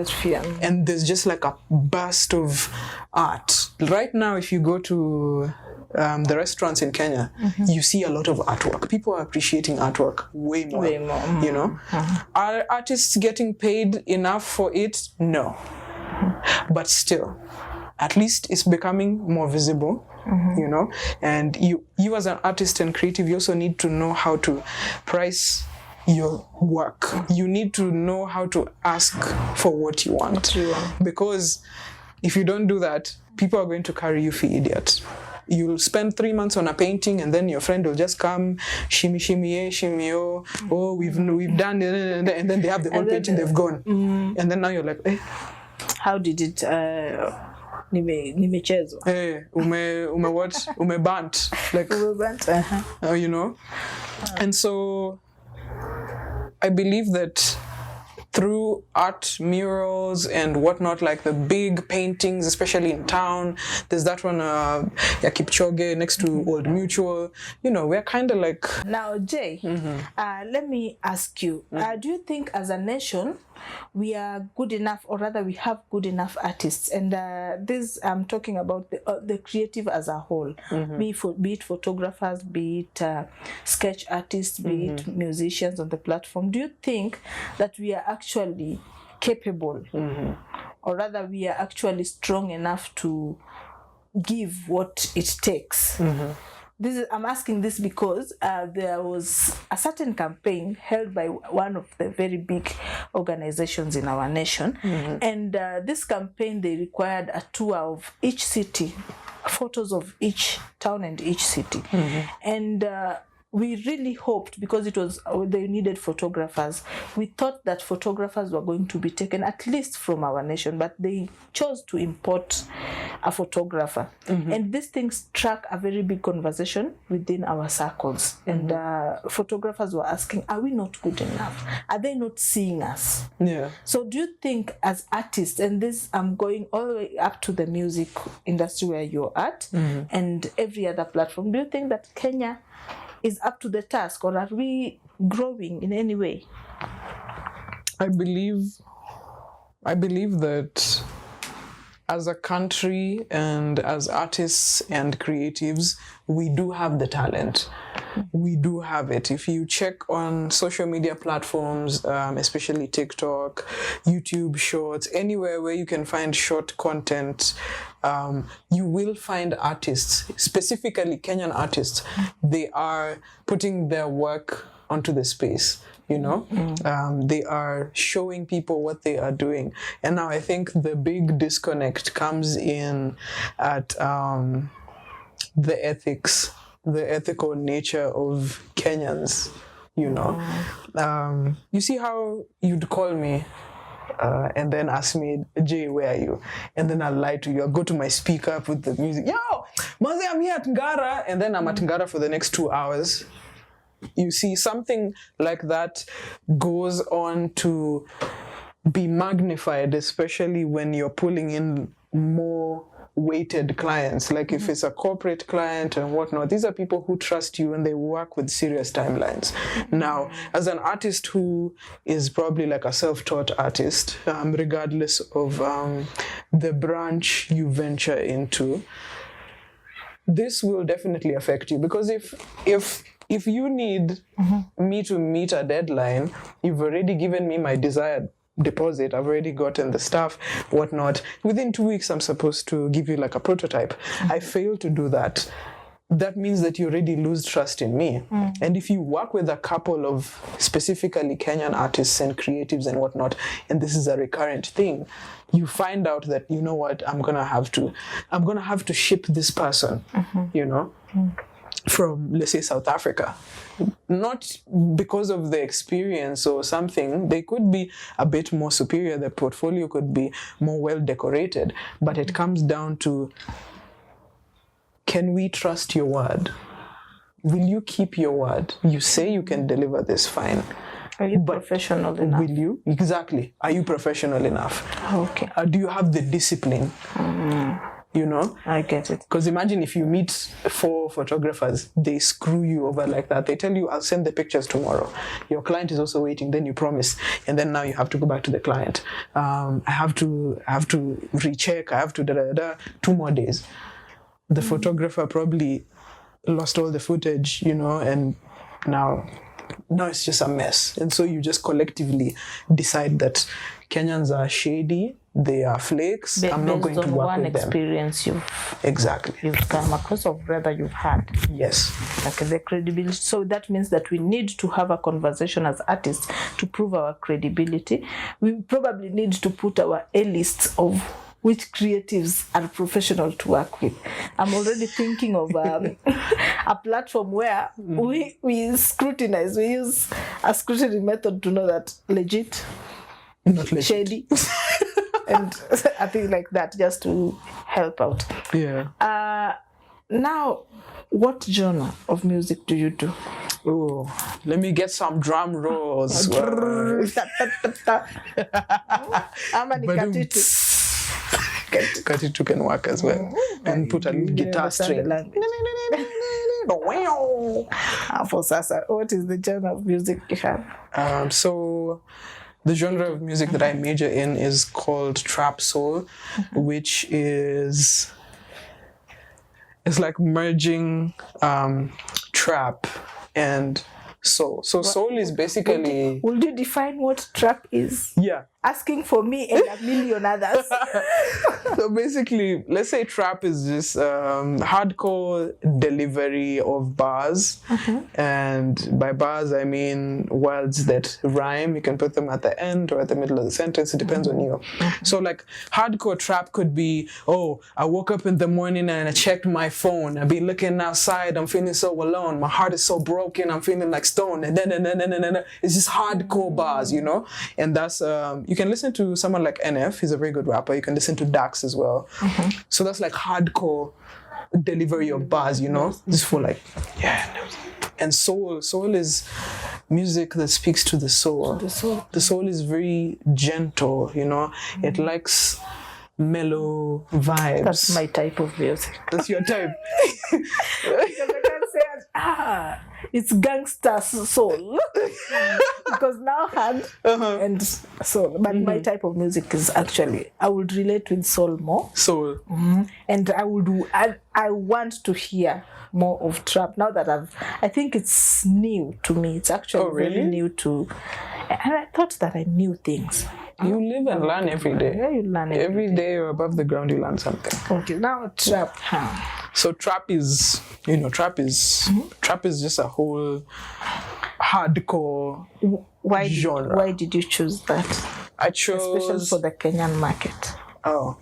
And there's just like a burst of art. Right now, if you go to the restaurants in Kenya, you see a lot of artwork. People are appreciating artwork way more. Are artists getting paid enough for it? No. But still, at least it's becoming more visible. And you as an artist and creative, you also need to know how to price your work. You need to know how to ask for what you want. Because if you don't do that, people are going to carry you for idiots. You'll spend 3 months on a painting, and then your friend will just come, shimmy, we've done it, and then they have the whole painting, they've gone. And then now you're like, how did it nimechezwa. Umebant. Like, and so I believe that through art, murals and whatnot, like the big paintings, especially in town. There's that one, Kipchoge next to Old Mutual. You know, we're kind of like... Now, Jay, let me ask you, do you think as a nation, we are good enough, or rather we have good enough artists? And this, I'm talking about the creative as a whole, be it photographers, be it sketch artists, be it musicians on the platform. Do you think that we are actually capable, or rather we are actually strong enough to give what it takes? I'm asking this because there was a certain campaign held by one of the very big organizations in our nation, and this campaign, they required a tour of each city, photos of each town and each city, and we really hoped, because it was they needed photographers. We thought that photographers were going to be taken at least from our nation, but they chose to import a photographer. And this thing struck a very big conversation within our circles. And photographers were asking, are we not good enough? Are they not seeing us? Yeah. So do you think as artists, and this I'm going all the way up to the music industry where you're at, and every other platform, do you think that Kenya is up to the task, or are we growing in any way? I believe that as a country and as artists and creatives, we do have the talent. We do have it. If you check on social media platforms, especially TikTok, YouTube Shorts, anywhere where you can find short content, you will find artists, specifically Kenyan artists. They are putting their work onto the space. You know, they are showing people what they are doing. And now I think the big disconnect comes in at the ethics, the ethical nature of Kenyans, you know. You see how you'd call me and then ask me, Jay, where are you? And then I'll lie to you. I'll go to my speaker, put the music, yo, Mazi, I'm here at Ngara. And then I'm at Ngara for the next 2 hours. You see, something like that goes on to be magnified, especially when you're pulling in more weighted clients. Like if it's a corporate client and whatnot, these are people who trust you and they work with serious timelines. Now, as an artist who is probably like a self-taught artist, regardless of the branch you venture into, this will definitely affect you, because if you need me to meet a deadline, you've already given me my desired deposit, I've already gotten the stuff, whatnot. Within 2 weeks, I'm supposed to give you like a prototype. I fail to do that. That means that you already lose trust in me. And if you work with a couple of specifically Kenyan artists and creatives and whatnot, and this is a recurrent thing, you find out that, you know what, I'm gonna have to ship this person, you know, from, let's say, South Africa. Not because of the experience or something. They could be a bit more superior, the portfolio could be more well decorated, but it comes down to, can we trust your word? Will you keep your word? You say you can deliver this, fine. Are you professional enough? Will you? Exactly. Are you professional enough? Okay. Do you have the discipline? You know? I get it. Because imagine if you meet 4 photographers, they screw you over like that. They tell you, I'll send the pictures tomorrow. Your client is also waiting, then you promise. And then now you have to go back to the client. I have to recheck, I have to 2 more days. The photographer probably lost all the footage, you know, and now it's just a mess. And so you just collectively decide that Kenyans are shady, they are flakes, I'm not going to work with them. Based on one experience you've come across, or rather you've had. Yes. Okay, the credibility. So that means that we need to have a conversation as artists to prove our credibility. We probably need to put our A-lists of which creatives are professional to work with. I'm already thinking of a platform where we scrutinize. We use a scrutiny method to know that legit, not legit, shady, and I think like that, just to help out. Yeah. Now, what genre of music do you do? Oh, let me get some drum rolls. Ama ni katitu. Katitu can work as well. And put a guitar string. For Sasa, what is the genre of music you have? So the genre of music that I major in is called trap soul, which is it's like merging trap and soul. So soul is basically... Would you define what trap is? Yeah. Asking for me and a million others. So basically, let's say trap is just hardcore delivery of bars. And by bars, I mean words that rhyme. You can put them at the end or at the middle of the sentence. It depends on you. So like hardcore trap could be, oh, I woke up in the morning and I checked my phone. I've been looking outside. I'm feeling so alone. My heart is so broken. I'm feeling like stone. And then it's just hardcore bars, you know? And that's... you can listen to someone like NF, he's a very good rapper. You can listen to Dax as well. So that's like hardcore delivery of bars, you know? Just for like, yeah. And soul is music that speaks to the soul. The soul is very gentle, you know? It likes mellow vibes. That's my type of music. That's your type. It's gangster soul. Because now hard and soul. But my type of music is actually, I would relate with soul more. Soul. And I want to hear more of trap now that I think it's new to me. It's actually really new to, and I thought that I knew things. You live and learn every day. Yeah, you learn every day. You're above the ground, you learn something. Okay, now trap. So trap is, trap is just a whole hardcore genre. Why did you choose that? I chose... Especially for the Kenyan market. Oh,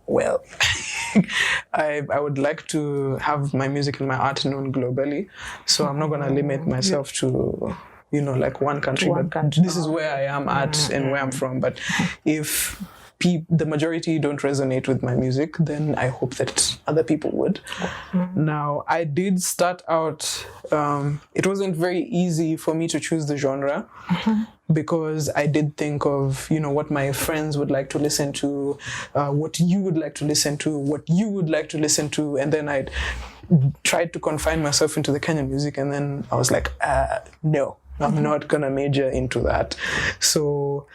well, I would like to have my music and my art known globally. So I'm not going to limit myself to... like one country, this is where I am at and where I'm from. But if the majority don't resonate with my music, then I hope that other people would. Now, I did start out, it wasn't very easy for me to choose the genre because I did think of, what my friends would like to listen to, what you would like to listen to, what you would like to listen to, and then I'd tried to confine myself into the Kenyan music, and then I was like, no. I'm not gonna major into that. So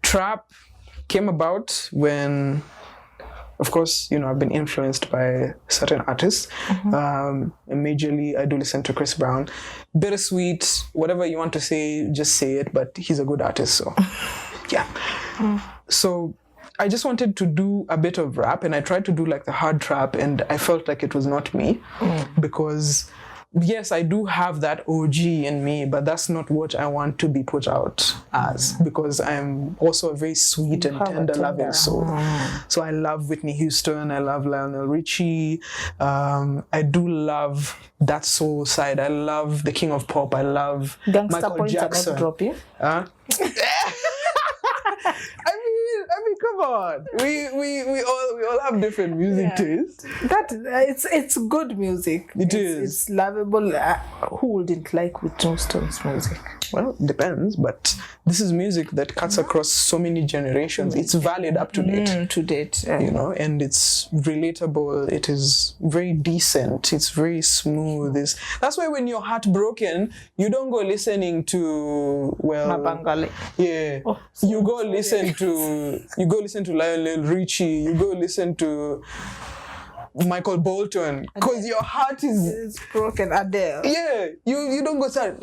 trap came about when, of course, I've been influenced by certain artists. And majorly, I do listen to Chris Brown. Bittersweet, whatever you want to say, just say it, but he's a good artist, so yeah. So I just wanted to do a bit of rap, and I tried to do like the hard trap, and I felt like it was not me because... Yes, I do have that OG in me, but that's not what I want to be put out as, because I'm also a very sweet and tender loving soul. So I love Whitney Houston, I love Lionel Richie, I do love that soul side. I love the King of Pop, I love Gangsta Michael Jackson. Dropping. I mean, come on. We all have different music tastes. It's good music. It's lovable. Who wouldn't like Whitney Houston's music? Well, it depends, but this is music that cuts across so many generations. It's valid up to date. And it's relatable. It is very decent. It's very smooth. That's why when you're heartbroken, you don't go listening to Mabangali. Yeah. You go listen to Lionel Richie. You go listen to Michael Bolton, because your heart is broken. Adele. Yeah, you don't go start.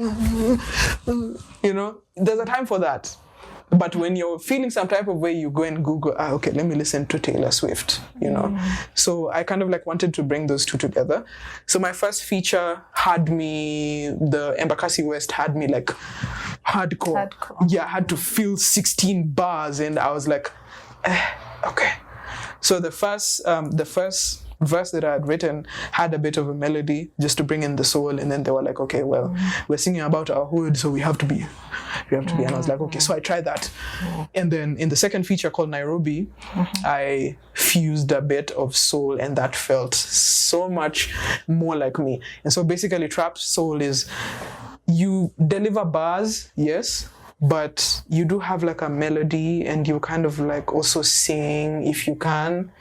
There's a time for that. But when you're feeling some type of way, you go and Google, okay, let me listen to Taylor Swift, So I kind of like wanted to bring those two together. So my first feature the Embakasi West had me like hardcore. Yeah, I had to fill 16 bars, and I was like, okay. So the first verse that I had written had a bit of a melody just to bring in the soul, and then they were like, okay, well, we're singing about our hood, so we have to be. And I was like, okay, so I tried that. And then in the second feature called Nairobi, I fused a bit of soul, and that felt so much more like me. And so basically trap soul is you deliver bars, yes, but you do have like a melody, and you kind of like also sing if you can.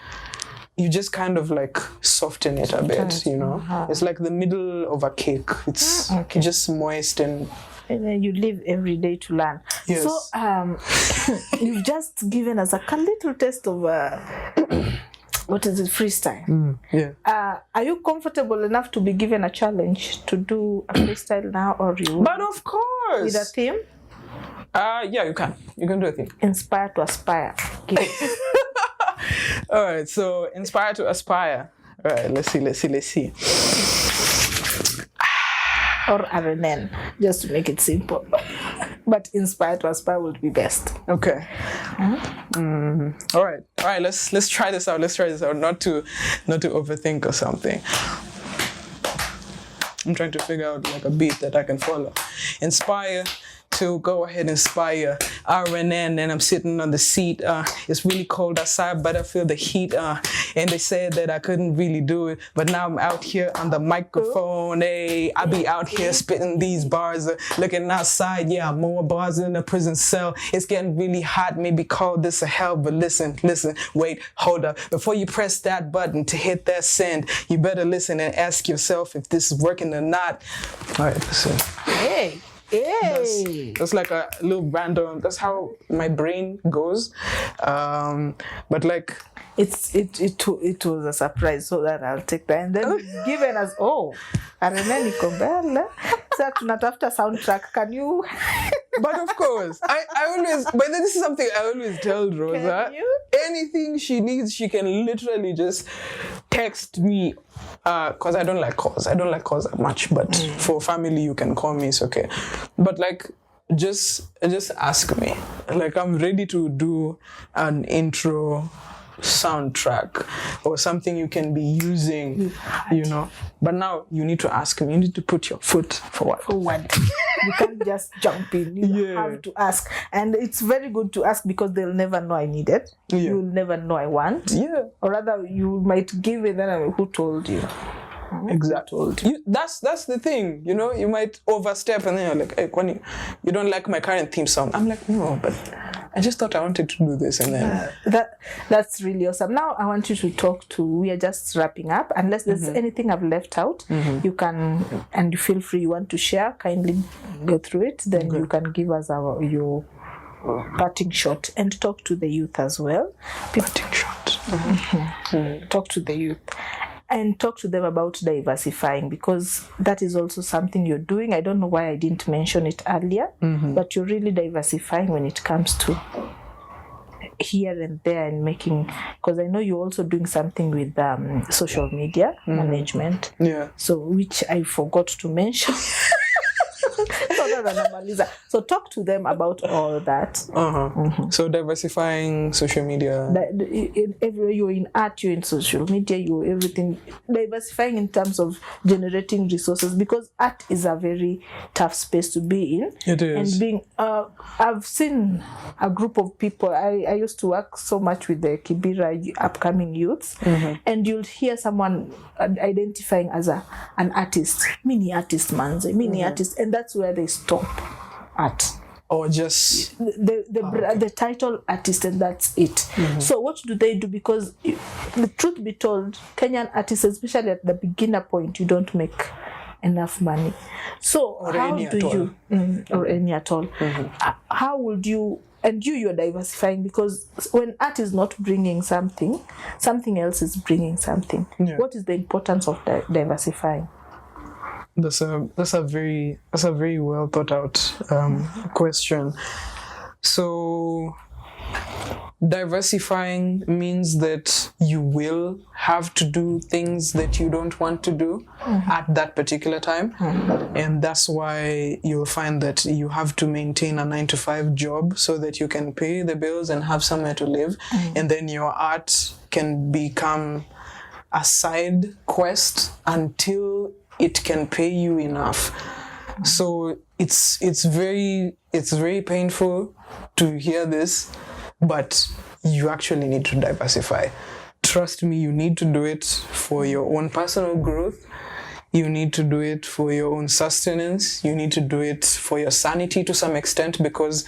You just kind of like soften it a bit, you know. It's like the middle of a cake. It's just moist and then you live every day to learn. Yes. So you've just given us a little taste of what is it, freestyle. yeah. Are you comfortable enough to be given a challenge to do a freestyle now, or you? But of course. With a theme? Yeah, you can. You can do a thing. Inspire to aspire. All right, so inspire to aspire. All right, let's see. Or RNN, just to make it simple. But inspire to aspire would be best. Okay. All right. Let's try this out. Not to overthink or something. I'm trying to figure out like a beat that I can follow. Inspire to go ahead and inspire RNN, and I'm sitting on the seat. It's really cold outside, but I feel the heat. And they said that I couldn't really do it, but now I'm out here on the microphone. Hey, I be out here spitting these bars, looking outside. Yeah, more bars in a prison cell. It's getting really hot. Maybe call this a hell, but listen. Wait, hold up. Before you press that button to hit that send, you better listen and ask yourself if this is working or not. All right, listen. Hey. That's like a little random. That's how my brain goes. But like it was a surprise, so that I'll take that. And then given us RNN iko mbele. Sasa tunatafuta soundtrack. Can you? But of course, I always. But then this is something I always tell Rosa. Anything she needs, she can literally just text me. Cause I don't like calls. I don't like calls that much. But for family, you can call me. It's okay. But like, just ask me. Like, I'm ready to do an intro soundtrack or something you can be using, you know. But now you need to ask me. You need to put your foot forward. You can't just jump in. You have to ask. And it's very good to ask, because they'll never know I need it. You'll never know I want. Or rather, you might give it, then who told you? Exactly. That's the thing, you know. You might overstep, and then you're like, hey, Kwani, you don't like my current theme song. I'm like, no, but I just thought I wanted to do this, and then that's really awesome. Now I want you to talk to. We are just wrapping up. Unless there's anything I've left out, you can, and you feel free. You want to share? Kindly go through it. Then you can give us your parting shot, and talk to the youth as well. Parting shot. Talk to the youth. And talk to them about diversifying, because that is also something you're doing. I don't know why I didn't mention it earlier, but you're really diversifying when it comes to here and there and making, because I know you're also doing something with social media management. So which I forgot to mention. So talk to them about all that. So diversifying social media. You're in art, you're in social media, you're everything. Diversifying in terms of generating resources, because art is a very tough space to be in. It is. And being, I've seen a group of people. I used to work so much with the Kibera upcoming youths, and you'll hear someone identifying as an artist, mini artist, mini artist, and that's where they stop at. Or just the title artist, and that's it. So what do they do? Because the truth be told, Kenyan artists, especially at the beginner point, you don't make enough money. So or how any do you or any at all? How would you? And you're diversifying, because when art is not bringing something else is bringing something. What is the importance of diversifying? That's a very well thought out question. So diversifying means that you will have to do things that you don't want to do at that particular time. And that's why you'll find that you have to maintain a 9-to-5 job so that you can pay the bills and have somewhere to live. And then your art can become a side quest until it can pay you enough. So it's very painful to hear this, but you actually need to diversify. Trust me, you need to do it for your own personal growth. You need to do it for your own sustenance. You need to do it for your sanity to some extent, because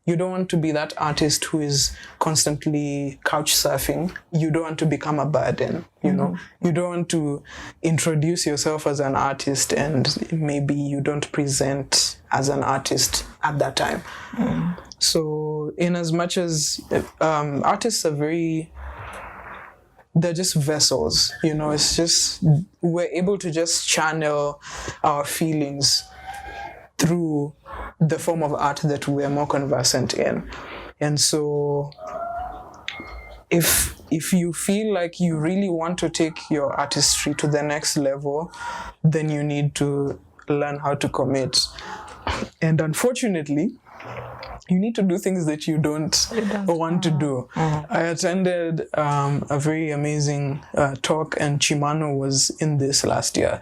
you don't want to be that artist who is constantly couch surfing. You don't want to become a burden, you know. You don't want to introduce yourself as an artist and maybe you don't present as an artist at that time. So in as much as artists are they're just vessels, you know, it's just, we're able to just channel our feelings through the form of art that we're more conversant in. And so if you feel like you really want to take your artistry to the next level, then you need to learn how to commit. And unfortunately, you need to do things that you don't want to do. I attended a very amazing talk, and Chimano was in this last year.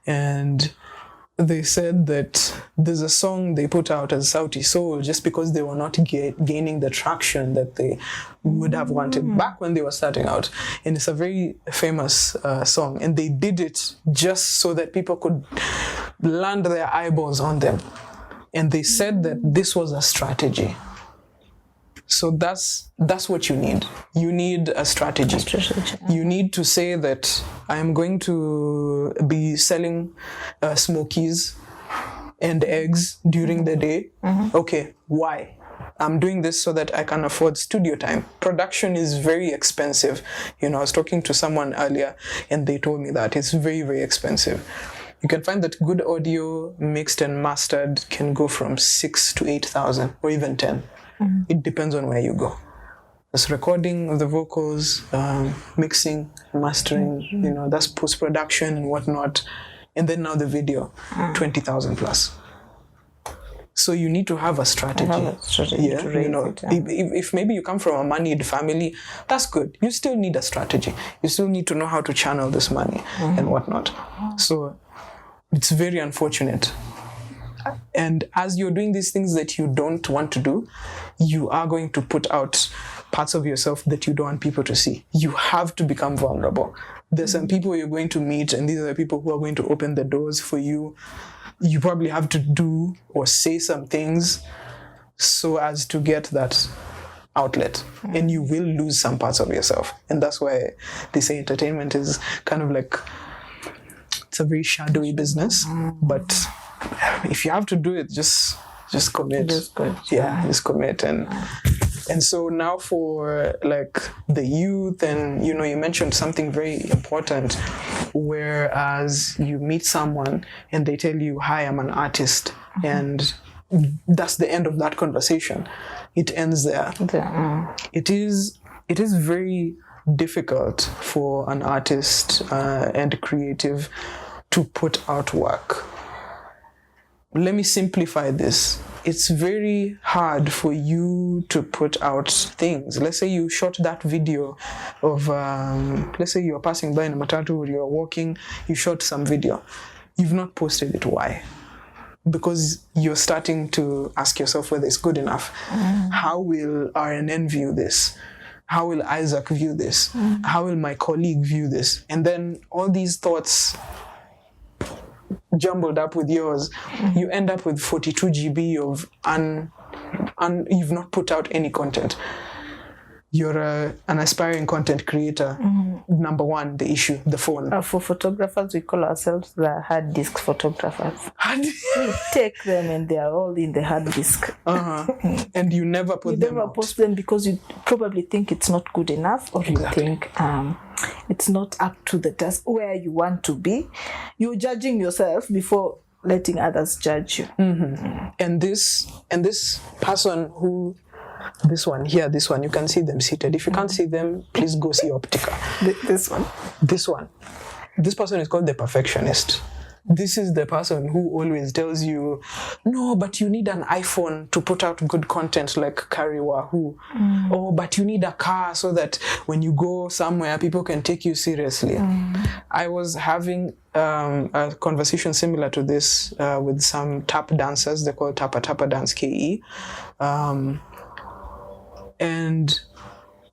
And they said that there's a song they put out as Sauti Soul just because they were not gaining the traction that they would have wanted back when they were starting out. And it's a very famous song. And they did it just so that people could land their eyeballs on them. And they said that this was a strategy. So that's what you need. You need a strategy. You need to say that I am going to be selling smokies and eggs during the day. Okay, why? I'm doing this so that I can afford studio time. Production is very expensive. You know, I was talking to someone earlier and they told me that it's very, very expensive. You can find that good audio mixed and mastered can go from 6,000 to 8,000 or even 10. It depends on where you go. There's recording of the vocals, mixing, mastering, you know, that's post-production and whatnot. And then now the video, 20,000 plus. So you need to have a strategy. You know, if maybe you come from a moneyed family, that's good. You still need a strategy. You still need to know how to channel this money and whatnot. So it's very unfortunate. And as you're doing these things that you don't want to do, you are going to put out parts of yourself that you don't want people to see. You have to become vulnerable. There's some people you're going to meet, and these are the people who are going to open the doors for you. You probably have to do or say some things so as to get that outlet. And you will lose some parts of yourself. And that's why they say entertainment is kind of like, it's a very shadowy business. But if you have to do it, just commit. Just commit. And so now for like the youth, and you know, you mentioned something very important, whereas you meet someone and they tell you, hi, I'm an artist, and that's the end of that conversation. It ends there. It is very difficult for an artist and creative to put out work. Let me simplify this. It's very hard for you to put out things. Let's say you shot that video of, let's say you're passing by in a matatu or you're walking, you shot some video. You've not posted it. Why? Because you're starting to ask yourself whether it's good enough. How will RNN view this? How will Isaac view this? How will my colleague view this? And then all these thoughts jumbled up with yours, you end up with 42 GB of you've not put out any content. You're an aspiring content creator. Number one, the issue, the phone. For photographers, we call ourselves the hard disk photographers. We take them and they are all in the hard disk. And you never put them out. You never post them because you probably think it's not good enough, or you think it's not up to the task where you want to be. You're judging yourself before letting others judge you. And this person who, this one, you can see them seated. If you can't see them, please go see Optica. This one. This person is called the perfectionist. This is the person who always tells you, no, but you need an iPhone to put out good content like Kariwa, who, or but you need a car so that when you go somewhere, people can take you seriously. I was having a conversation similar to this with some tap dancers. They call Tapa Tapa Dance KE. And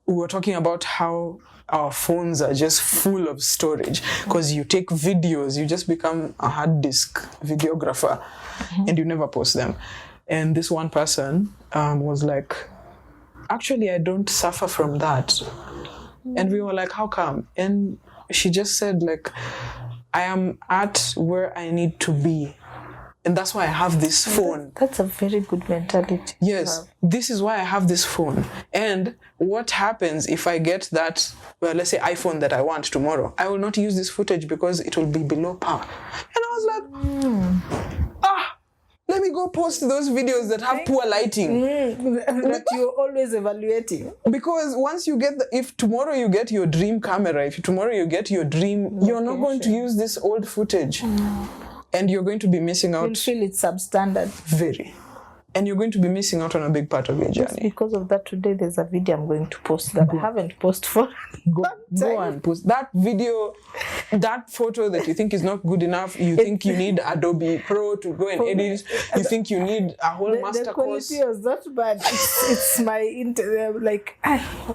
we were talking about how our phones are just full of storage because you take videos, you just become a hard disk videographer and you never post them. And this one person was like, actually, I don't suffer from that. And we were like, how come? And she just said, like, I am at where I need to be. And that's why I have this phone. That's a very good mentality. Yes, this is why I have this phone. And what happens if I get that, well, let's say iPhone that I want tomorrow? I will not use this footage because it will be below par. And I was like, let me go post those videos that have poor lighting. That you're always evaluating. Because once you get, if tomorrow you get your dream camera, if tomorrow you get your dream, you're not going to use this old footage. And you're going to be missing out. You'll feel it's substandard. Very. And you're going to be missing out on a big part of your journey. Just because of that, today there's a video I'm going to post that I haven't posted for Go and post that video, that photo that you think is not good enough. You think you need Adobe Pro to go and edit. You think you need a whole master course. The quality was not bad. It's my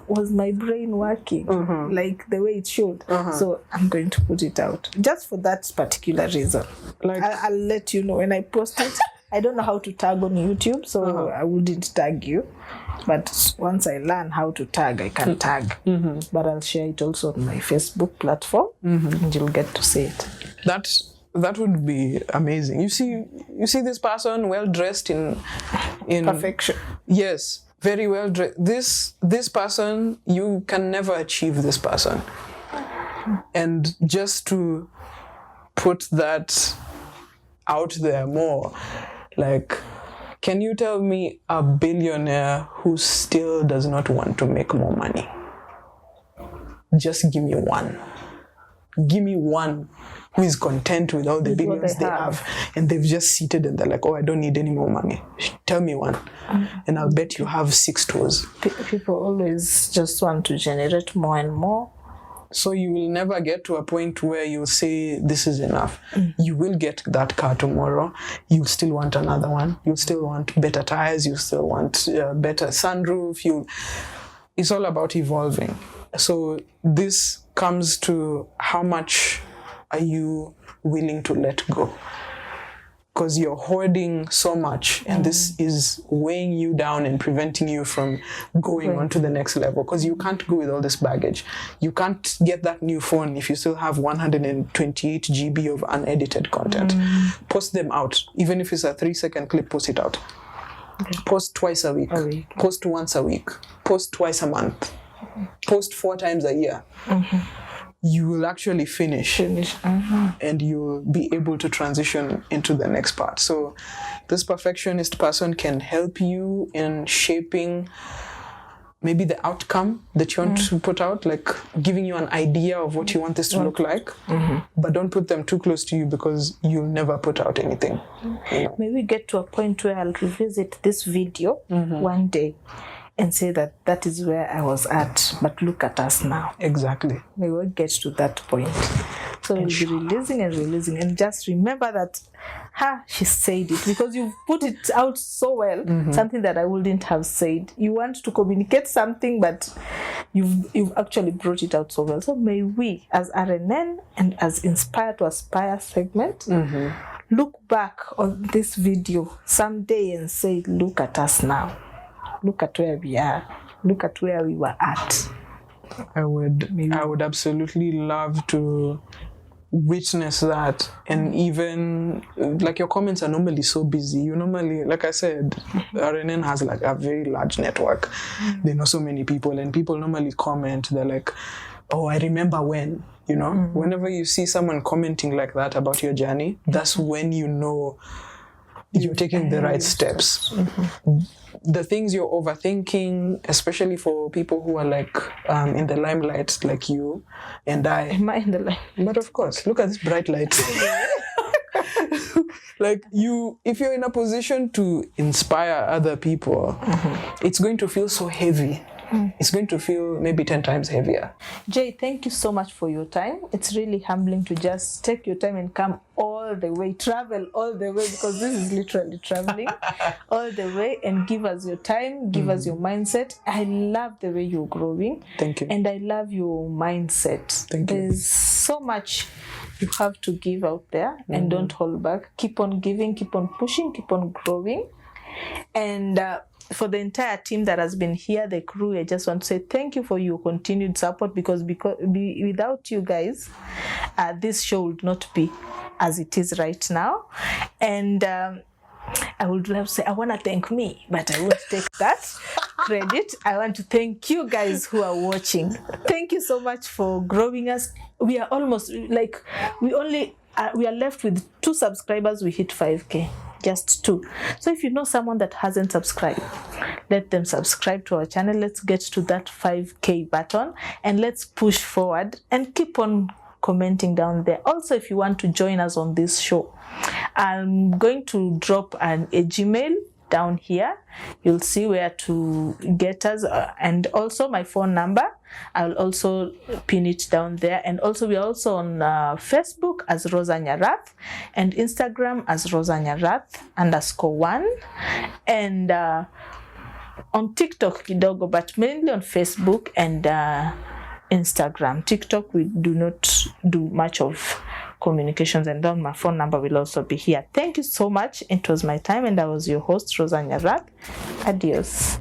was my brain working like the way it should. So I'm going to put it out just for that particular reason. Like I'll let you know when I post it. I don't know how to tag on YouTube, so I wouldn't tag you. But once I learn how to tag, I can tag. But I'll share it also on my Facebook platform, and you'll get to see it. That would be amazing. You see this person well dressed in perfection. Yes, very well dressed. This person, you can never achieve this person. And just to put that out there more, like, can you tell me a billionaire who still does not want to make more money? Just give me one. Give me one who is content with all the billions they have. And they've just seated and they're like, oh, I don't need any more money. Tell me one. And I'll bet you have 6 toes. People always just want to generate more and more. So you will never get to a point where you'll say, this is enough. You will get that car tomorrow. You'll still want another one. You'll still want better tires. You still want better sunroof. It's all about evolving. So this comes to how much are you willing to let go? Because you're hoarding so much and this is weighing you down and preventing you from going on to the next level, because you can't go with all this baggage. You can't get that new phone if you still have 128 GB of unedited content. Post them out. Even if it's a 3-second clip, post it out. Post twice a week. Post once a week. Post twice a month. Post 4 times a year. You will actually finish. And you'll be able to transition into the next part. So this perfectionist person can help you in shaping maybe the outcome that you want to put out, like giving you an idea of what you want this to look like. But don't put them too close to you because you'll never put out anything. Maybe get to a point where I'll revisit this video one day and say that is where I was at, but look at us now. Exactly. We will get to that point. So we'll be releasing and just remember that, she said it, because you've put it out so well, something that I wouldn't have said. You want to communicate something, but you've actually brought it out so well. So may we, as RNN and as Inspire to Aspire segment, look back on this video someday and say, look at us now. Look at where we are. Look at where we were at. I would absolutely love to witness that. And even, like, your comments are normally so busy. You normally, like I said, RNN has like a very large network. They know so many people, and people normally comment. They're like, oh, I remember when, whenever you see someone commenting like that about your journey, that's when you know you're taking the right steps. The things you're overthinking, especially for people who are like in the limelight, like you and I. Am I in the limelight? But of course, look at this bright light. Like if you're in a position to inspire other people, it's going to feel so heavy. It's going to feel maybe 10 times heavier. Jay, thank you so much for your time. It's really humbling to just take your time and come all the way, travel all the way, because this is literally traveling all the way, and give us your time, give us your mindset. I love the way you're growing. Thank you. And I love your mindset. Thank you. There's so much you have to give out there, and don't hold back. Keep on giving, keep on pushing, keep on growing. And for the entire team that has been here, the crew, I just want to say thank you for your continued support, because without you guys, this show would not be as it is right now. And I would love to say I want to thank me, but I won't take that credit. I want to thank you guys who are watching. Thank you so much for growing us. We are almost like we are left with 2 subscribers. We hit 5K. Just 2. So if you know someone that hasn't subscribed, let them subscribe to our channel. Let's get to that 5K button, and let's push forward, and keep on commenting down there. Also, if you want to join us on this show, I'm going to drop a Gmail down here. You'll see where to get us, and also my phone number. I'll also pin it down there. And also, we're also on Facebook as Rosa Nyarath, and Instagram as Rosa Nyarath _1, and on TikTok kidogo, but mainly on Facebook and Instagram. TikTok, we do not do much of communications, and then my phone number will also be here. Thank you so much. It was my time, and I was your host, Rosa Nyarath. Adios.